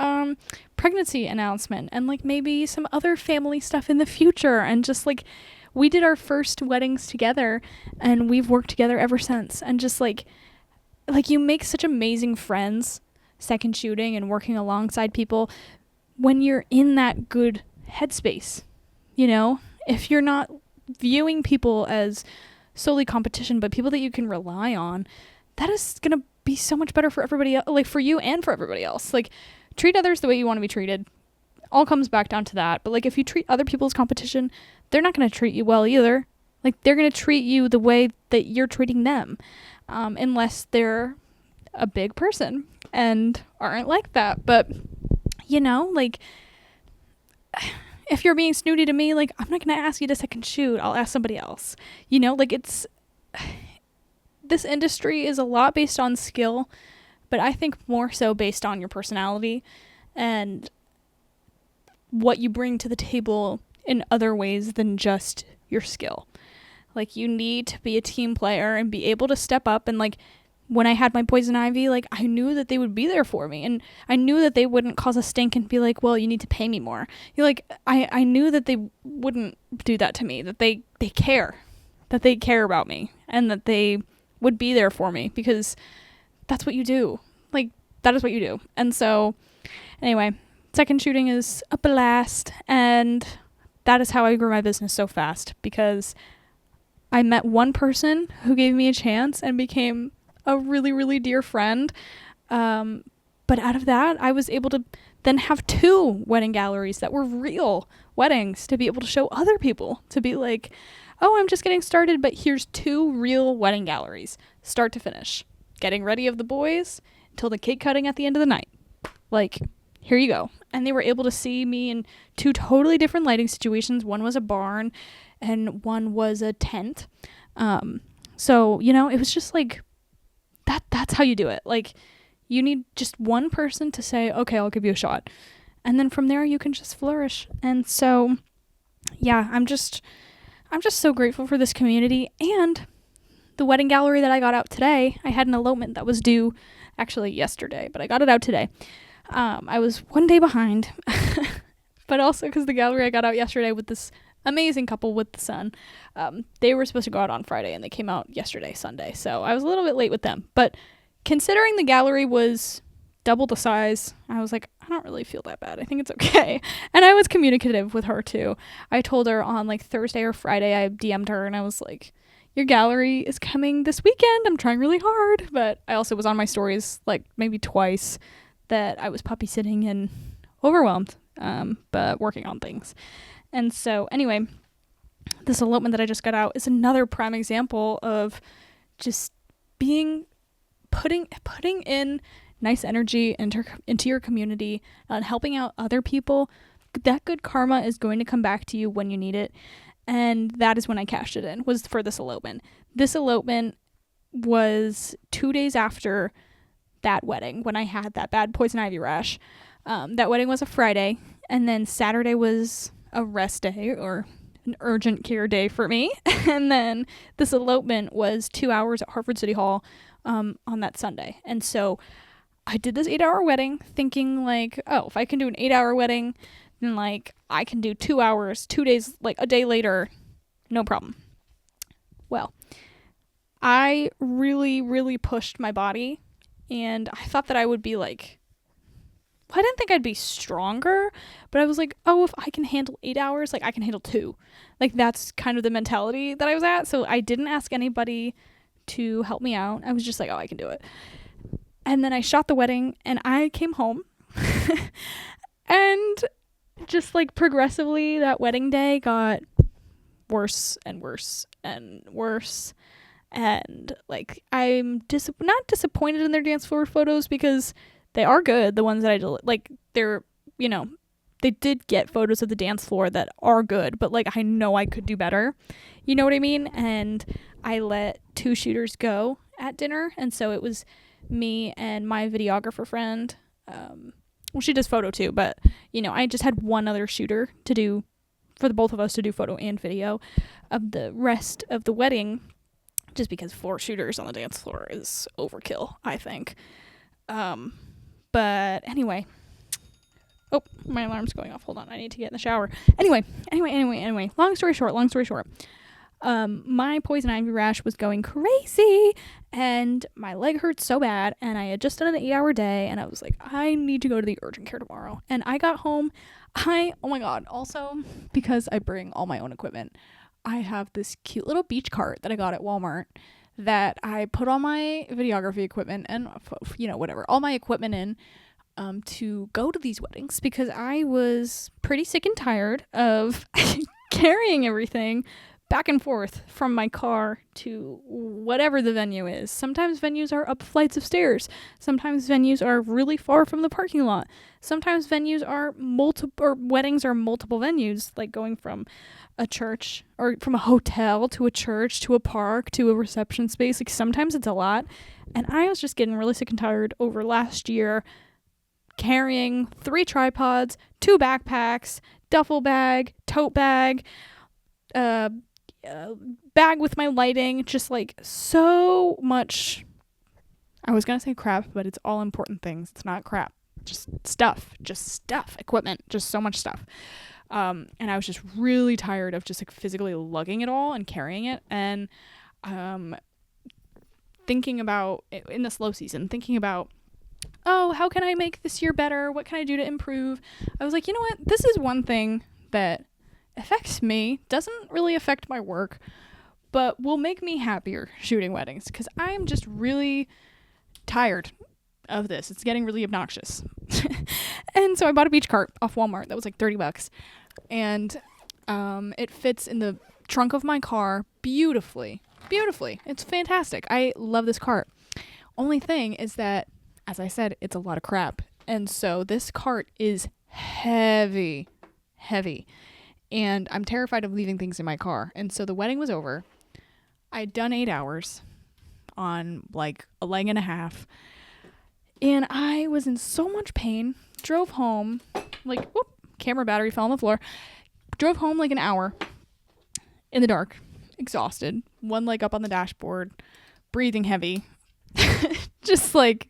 pregnancy announcement and like maybe some other family stuff in the future, and just like we did our first weddings together, and we've worked together ever since. And just like you make such amazing friends second shooting and working alongside people when you're in that good headspace. You know, if you're not viewing people as solely competition but people that you can rely on, that is gonna be so much better for everybody else, like for you and for everybody else. Like, treat others the way you want to be treated. All comes back down to that. But like, if you treat other people as competition, they're not going to treat you well either. Like, they're going to treat you the way that you're treating them, unless they're a big person and aren't like that. But you know, like, if you're being snooty to me, like, I'm not going to ask you to second shoot. I'll ask somebody else. You know, like, this industry is a lot based on skill, but I think more so based on your personality and what you bring to the table in other ways than just your skill. Like, you need to be a team player and be able to step up. And like, when I had my poison ivy, like, I knew that they would be there for me, and I knew that they wouldn't cause a stink and be like, well, you need to pay me more. You're like, I knew that they wouldn't do that to me, that they care about me, and that they would be there for me, because that's what you do. Like, that is what you do. And so anyway, second shooting is a blast, and that is how I grew my business so fast, because I met one person who gave me a chance and became a really, really dear friend. But out of that, I was able to then have 2 wedding galleries that were real weddings to be able to show other people, to be like, oh, I'm just getting started, but here's 2 real wedding galleries, start to finish. getting ready of the boys until the cake cutting at the end of the night. Like, here you go. And they were able to see me in 2 totally different lighting situations. One was a barn and one was a tent. So, you know, it was just like, that's how you do it. Like, you need just one person to say, okay, I'll give you a shot. And then from there, you can just flourish. And so, yeah, I'm just so grateful for this community. And the wedding gallery that I got out today, I had an elopement that was due actually yesterday, but I got it out today. I was 1 day behind, but also because the gallery I got out yesterday with this amazing couple with the son, they were supposed to go out on Friday and they came out yesterday, Sunday. So I was a little bit late with them, but considering the gallery was double the size, I was like, I don't really feel that bad. I think it's okay. And I was communicative with her too. I told her on like Thursday or Friday, I DM'd her and I was like, your gallery is coming this weekend. I'm trying really hard. But I also was on my stories like maybe twice that I was puppy sitting and overwhelmed, but working on things. And so anyway, this elopement that I just got out is another prime example of just putting in nice energy into your community and helping out other people. That good karma is going to come back to you when you need it. And that is when I cashed it in, was for this elopement. This elopement was 2 days after that wedding when I had that bad poison ivy rash. That wedding was a Friday, and then Saturday was a rest day or an urgent care day for me. And then this elopement was 2 hours at Hartford City Hall on that Sunday. And so I did this 8-hour wedding thinking like, oh, if I can do an 8-hour wedding, then like I can do 2 hours, 2 days, like a day later, no problem. Well, I really, really pushed my body, and I thought that I would be like, I didn't think I'd be stronger, but I was like, oh, if I can handle 8 hours, like I can handle 2. Like that's kind of the mentality that I was at. So I didn't ask anybody to help me out. I was just like, oh, I can do it. And then I shot the wedding and I came home and just like progressively that wedding day got worse and worse and worse. And like, I'm not disappointed in their dance floor photos because they are good. The ones that I did, like they're, you know, they did get photos of the dance floor that are good, but like I know I could do better. You know what I mean? And I let 2 shooters go at dinner. And so it was me and my videographer friend. Well, she does photo too, but you know, I just had one other shooter to do for the both of us to do photo and video of the rest of the wedding, just because 4 shooters on the dance floor is overkill, I think. But anyway, oh, my alarm's going off. Hold on. I need to get in the shower. Anyway. Long story short. My poison ivy rash was going crazy and my leg hurt so bad, and I had just done an 8-hour day and I was like, I need to go to the urgent care tomorrow. And I got home. Oh my God. Also, because I bring all my own equipment, I have this cute little beach cart that I got at Walmart that I put all my videography equipment and, you know, whatever, all my equipment in to go to these weddings, because I was pretty sick and tired of carrying everything back and forth from my car to whatever the venue is. Sometimes venues are up flights of stairs. Sometimes venues are really far from the parking lot. Sometimes venues are weddings are multiple venues, like going from a church or from a hotel to a church to a park to a reception space. Like sometimes it's a lot. And I was just getting really sick and tired over last year carrying 3 tripods, 2 backpacks, duffel bag, tote bag, bag with my lighting, just like so much. I was gonna say crap, but it's all important things. It's not crap, just stuff, equipment, just so much stuff. And I was just really tired of just like physically lugging it all and carrying it, and thinking about in the slow season, oh, how can I make this year better? What can I do to improve? I was like, you know what? This is one thing that affects me, doesn't really affect my work, but will make me happier shooting weddings, because I'm just really tired of this. It's getting really obnoxious. And so I bought a beach cart off Walmart that was like $30, and it fits in the trunk of my car beautifully. It's fantastic. I love this cart. Only thing is that, as I said, it's a lot of crap. And so this cart is heavy. And I'm terrified of leaving things in my car. And so the wedding was over. I'd done 8 hours on like a leg and a half. And I was in so much pain. Drove home, like, whoop, camera battery fell on the floor. Drove home like an hour in the dark, exhausted. One leg up on the dashboard, breathing heavy. Just like,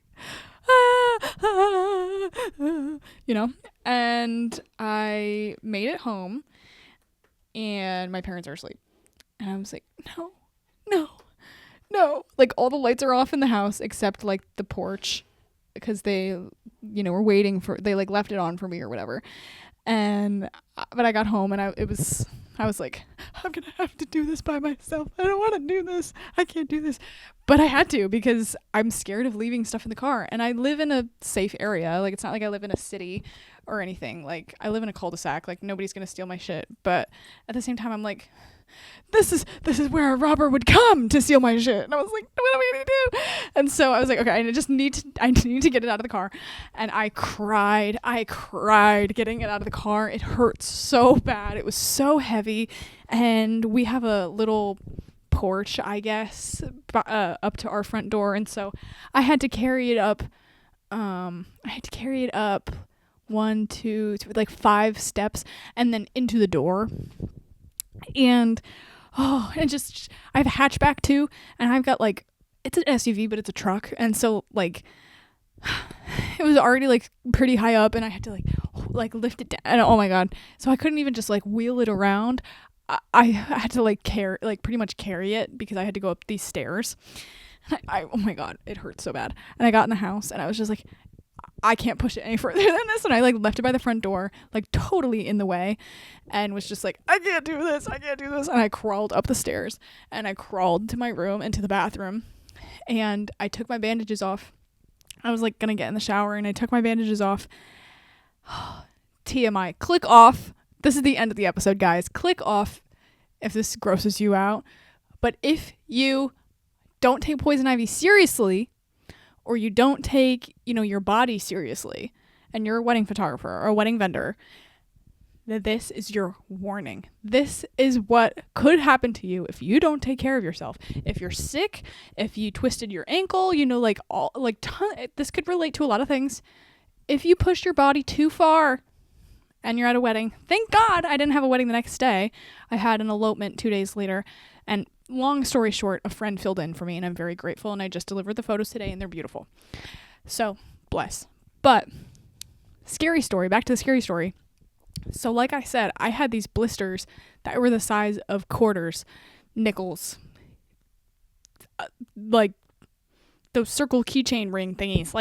you know. And I made it home, and my parents are asleep. And I was like, no. Like, all the lights are off in the house except like the porch, because they, were waiting for, they like left it on for me or whatever. And but I got home, and I was like, I'm gonna have to do this by myself. I don't want to do this. I can't do this. But I had to, because I'm scared of leaving stuff in the car. And I live in a safe area. Like, it's not like I live in a city or anything. Like, I live in a cul-de-sac. Like, nobody's gonna steal my shit. But at the same time, I'm like, this is where a robber would come to steal my shit. And I was like, what am I gonna do? And so I was like, okay, I need to get it out of the car. And I cried getting it out of the car. It hurt so bad. It was so heavy. And we have a little porch, I guess, up to our front door. And so I had to carry it up. One, two, three, like 5 steps, and then into the door. And just, I have a hatchback too, and I've got like, it's an SUV, but it's a truck. And so like, it was already like pretty high up, and I had to like lift it down. And oh my God. So I couldn't even just like wheel it around. I had to like pretty much carry it, because I had to go up these stairs. And oh my God, it hurt so bad. And I got in the house, and I was just like, I can't push it any further than this. And I like left it by the front door, like totally in the way, and was just like, I can't do this. And I crawled up the stairs, and I crawled to my room and to the bathroom, and I took my bandages off. I was like gonna get in the shower, and I took my bandages off. TMI, click off. This is the end of the episode, guys. Click off if this grosses you out. But if you don't take poison ivy seriously, or you don't take, your body seriously, and you're a wedding photographer or a wedding vendor, that this is your warning. This is what could happen to you if you don't take care of yourself. If you're sick, if you twisted your ankle, this could relate to a lot of things. If you pushed your body too far and you're at a wedding, thank God I didn't have a wedding the next day. I had an elopement 2 days later, and long story short, a friend filled in for me, and I'm very grateful, and I just delivered the photos today, and they're beautiful. So, bless. But, scary story, back to the scary story. So, like I said, I had these blisters that were the size of quarters, nickels, like those circle keychain ring thingies.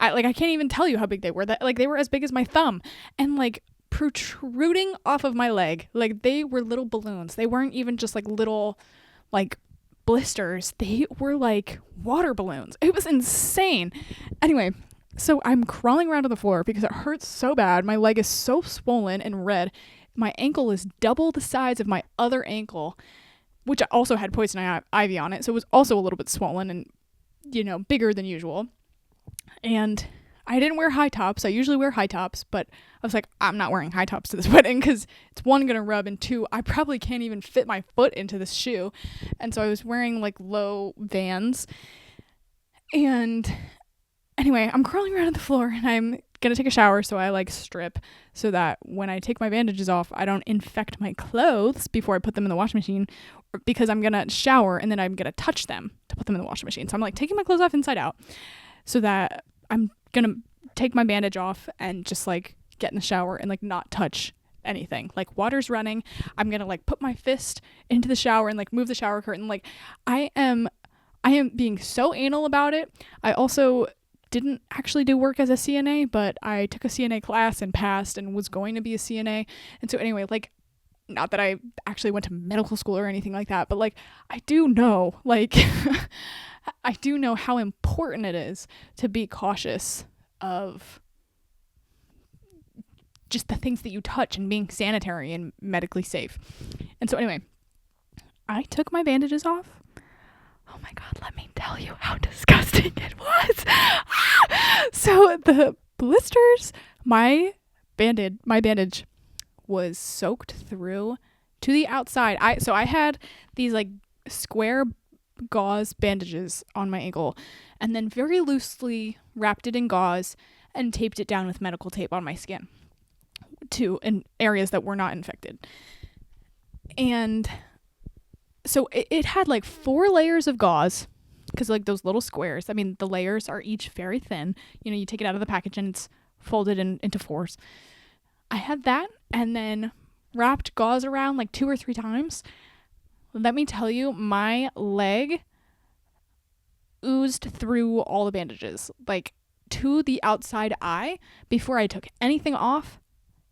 I can't even tell you how big they were. They were as big as my thumb, and like protruding off of my leg. Like, they were little balloons. They weren't even just like little like blisters. They were like water balloons. It was insane. Anyway, so I'm crawling around on the floor because it hurts so bad. My leg is so swollen and red. My ankle is double the size of my other ankle, which also had poison ivy on it. So it was also a little bit swollen and, bigger than usual. And I didn't wear high tops. I usually wear high tops, but I was like, I'm not wearing high tops to this wedding, because it's 1, gonna rub, and 2, I probably can't even fit my foot into this shoe. And so I was wearing like low Vans. And anyway, I'm crawling around on the floor, and I'm gonna take a shower, so I like strip so that when I take my bandages off, I don't infect my clothes before I put them in the washing machine, because I'm gonna shower and then I'm gonna touch them to put them in the washing machine. So I'm like taking my clothes off inside out, so that I'm gonna take my bandage off and just like get in the shower and like not touch anything. Like, water's running, I'm gonna like put my fist into the shower and like move the shower curtain. Like, I am being so anal about it. I also didn't actually do work as a CNA, but I took a CNA class and passed and was going to be a CNA. And so anyway, like, not that I actually went to medical school or anything like that, but like, I do know, like, I do know how important it is to be cautious of just the things that you touch and being sanitary and medically safe. And so anyway, I took my bandages off. Oh my God, let me tell you how disgusting it was. So the blisters, my bandage was soaked through to the outside. I had these like square gauze bandages on my ankle and then very loosely wrapped it in gauze and taped it down with medical tape on my skin in areas that were not infected. And so it had like 4 layers of gauze, because like those little squares, I mean, the layers are each very thin. You know, you take it out of the package and it's folded into 4s. I had that and then wrapped gauze around like 2 or 3 times. Let me tell you, my leg oozed through all the bandages, like to the outside eye. Before I took anything off,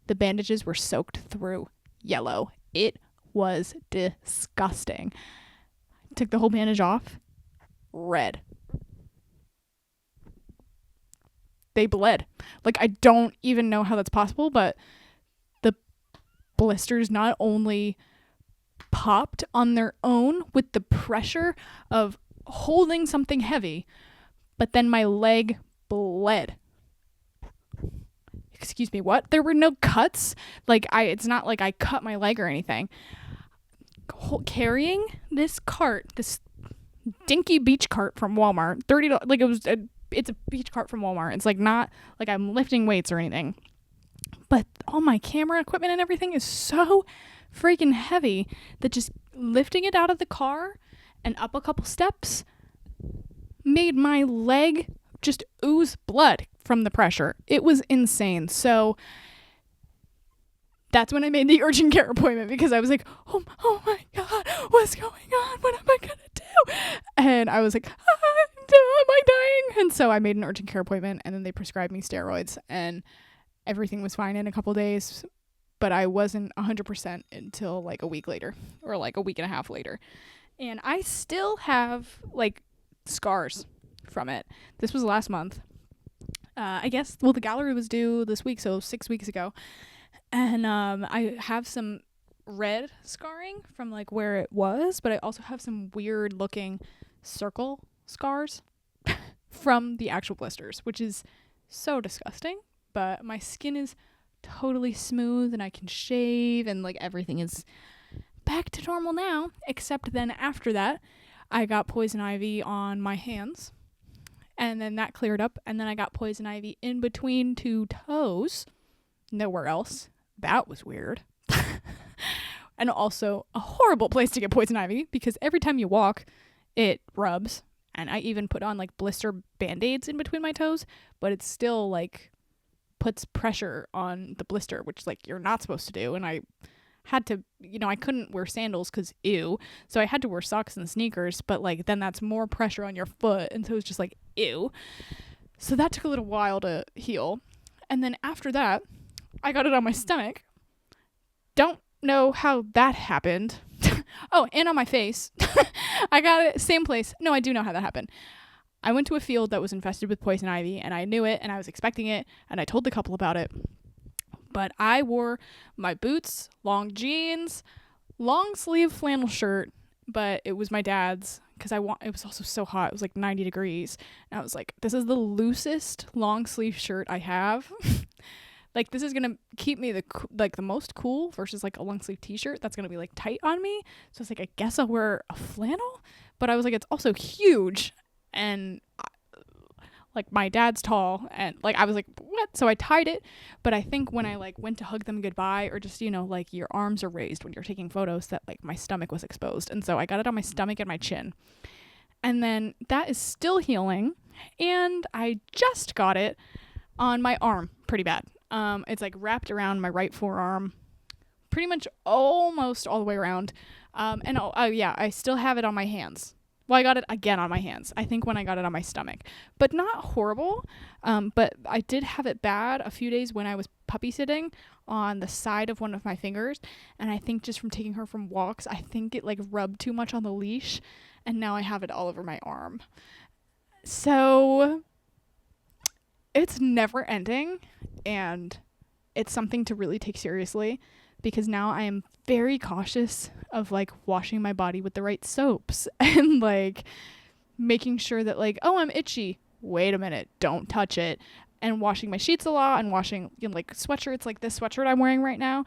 the bandages were soaked through yellow. It was disgusting. Took the whole bandage off, red. They bled. Like, I don't even know how that's possible, but the blisters not only popped on their own with the pressure of holding something heavy, but then my leg bled. Excuse me, what? There were no cuts. Like, it's not like I cut my leg or anything. Carrying this cart, this dinky beach cart from Walmart, $30, like it's a beach cart from Walmart. It's like not like I'm lifting weights or anything. But all my camera equipment and everything is so freaking heavy that just lifting it out of the car and up a couple steps made my leg just ooze blood from the pressure. It was insane. So that's when I made the urgent care appointment, because I was like, oh my God, what's going on? What am I going to do? And I was like, am I dying? And so I made an urgent care appointment, and then they prescribed me steroids, and everything was fine in a couple days. But I wasn't 100% until like a week later, or like a week and a half later. And I still have like scars from it. This was last month. I guess, well, the gallery was due this week, so 6 weeks ago. And I have some red scarring from like where it was, but I also have some weird looking circle scars from the actual blisters, which is so disgusting. But my skin is totally smooth and I can shave and like everything is back to normal now, except then after that I got poison ivy on my hands, and then that cleared up, and then I got poison ivy in between 2 toes, nowhere else. That was weird. And also a horrible place to get poison ivy, because every time you walk it rubs, and I even put on like blister band-aids in between my toes, but it still like puts pressure on the blister, which like you're not supposed to do. And I had to, I couldn't wear sandals because ew, so I had to wear socks and sneakers, but like then that's more pressure on your foot, and so it's just like ew. So that took a little while to heal. And then after that I got it on my stomach. Don't know how that happened. Oh, and on my face. I got it same place. No, I do know how that happened. I went to a field that was infested with poison ivy, and I knew it, and I was expecting it, and I told the couple about it. But I wore my boots, long jeans, long sleeve flannel shirt, but it was my dad's, because it was also so hot. It was like 90 degrees. And I was like, this is the loosest long sleeve shirt I have. Like, this is going to keep me the most cool versus like a long sleeve t-shirt that's going to be like tight on me. So I was like, I guess I'll wear a flannel. But I was like, it's also huge. And like my dad's tall, and like I was like, what? So I tied it. But I think when I like went to hug them goodbye, or just, like your arms are raised when you're taking photos, that like my stomach was exposed. And so I got it on my stomach and my chin. And then that is still healing. And I just got it on my arm pretty bad. It's like wrapped around my right forearm, pretty much almost all the way around. And I still have it on my hands. Well, I got it again on my hands, I think, when I got it on my stomach, but not horrible. But I did have it bad a few days when I was puppy sitting on the side of one of my fingers. And I think just from taking her from walks, I think it like rubbed too much on the leash, and now I have it all over my arm. So it's never ending, and it's something to really take seriously. because now I am very cautious of like washing my body with the right soaps and like making sure that like, oh, I'm itchy. Wait a minute, don't touch it. And washing my sheets a lot and washing, you know, like sweatshirts, like this sweatshirt I'm wearing right now.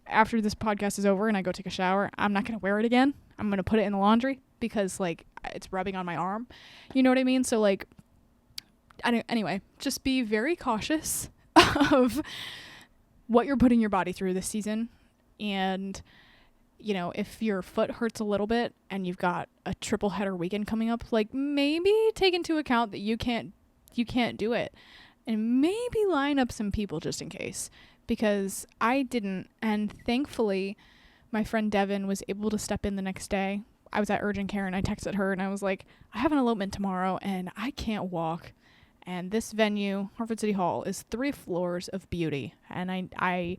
After this podcast is over and I go take a shower, I'm not going to wear it again. I'm going to put it in the laundry because like it's rubbing on my arm. You know what I mean? So like, anyway, just be very cautious of what you're putting your body through this season. And, you know, if your foot hurts a little bit and you've got a triple header weekend coming up, like maybe take into account that you can't do it, and maybe line up some people just in case, because I didn't. And thankfully my friend Devin was able to step in the next day. I was at urgent care and I texted her and I was like, I have an elopement tomorrow and I can't walk. And this venue, Hartford City Hall, is 3 floors of beauty. And I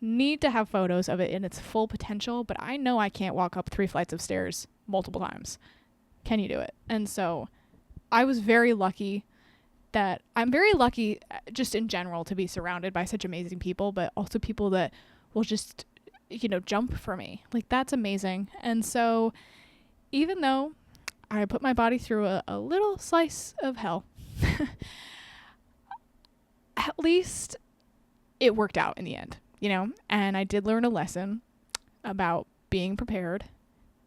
need to have photos of it in its full potential, but I know I can't walk up 3 flights of stairs multiple times. Can you do it? And so I was very lucky that I'm very lucky just in general to be surrounded by such amazing people, but also people that will just, you know, jump for me. Like, that's amazing. And so even though I put my body through a little slice of hell, at least it worked out in the end, you know, and I did learn a lesson about being prepared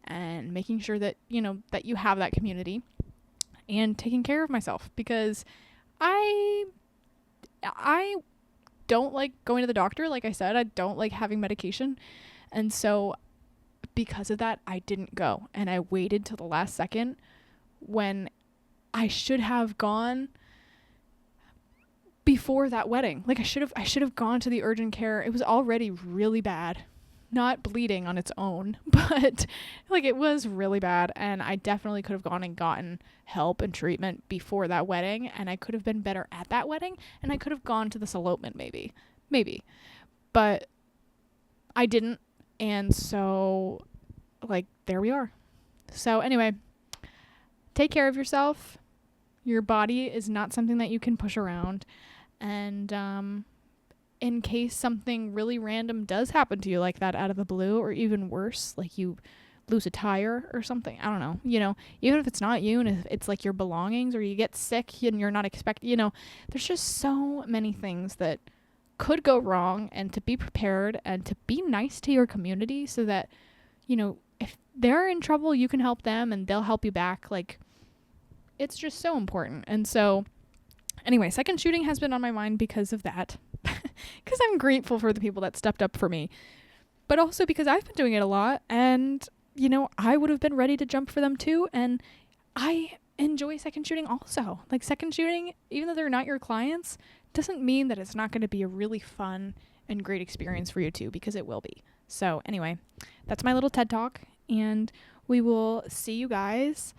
and making sure that, you know, that you have that community and taking care of myself, because I don't like going to the doctor. Like I said, I don't like having medication. And so because of that, I didn't go, and I waited till the last second when I should have gone before that wedding. Like I should have gone to the urgent care. It was already really bad, not bleeding on its own, but like it was really bad. And I definitely could have gone and gotten help and treatment before that wedding. And I could have been better at that wedding. And I could have gone to this elopement maybe, but I didn't. And so like, there we are. So anyway, take care of yourself. Your body is not something that you can push around. And in case something really random does happen to you like that out of the blue, or even worse, like you lose a tire or something, I don't know, you know, even if it's not you and if it's like your belongings, or you get sick and you're not expecting, you know, there's just so many things that could go wrong. And to be prepared and to be nice to your community so that, you know, if they're in trouble, you can help them and they'll help you back. Like, it's just so important. And so anyway, second shooting has been on my mind because of that, because I'm grateful for the people that stepped up for me, but also because I've been doing it a lot, and, you know, I would have been ready to jump for them too. And I enjoy second shooting also. Like, second shooting, even though they're not your clients, doesn't mean that it's not going to be a really fun and great experience for you too, because it will be. So anyway, that's my little TED Talk, and we will see you guys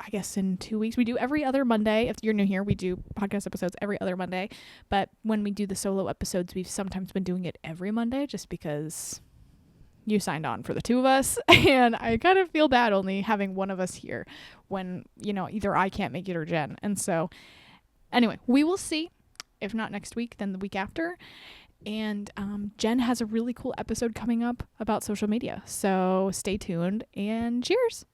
I guess in 2 weeks. We do every other Monday. If you're new here, we do podcast episodes every other Monday. But when we do the solo episodes, we've sometimes been doing it every Monday just because you signed on for the 2 of us. And I kind of feel bad only having one of us here when, you know, either I can't make it or Jen. And so anyway, we will see. If not next week, then the week after. And Jen has a really cool episode coming up about social media. So stay tuned and cheers.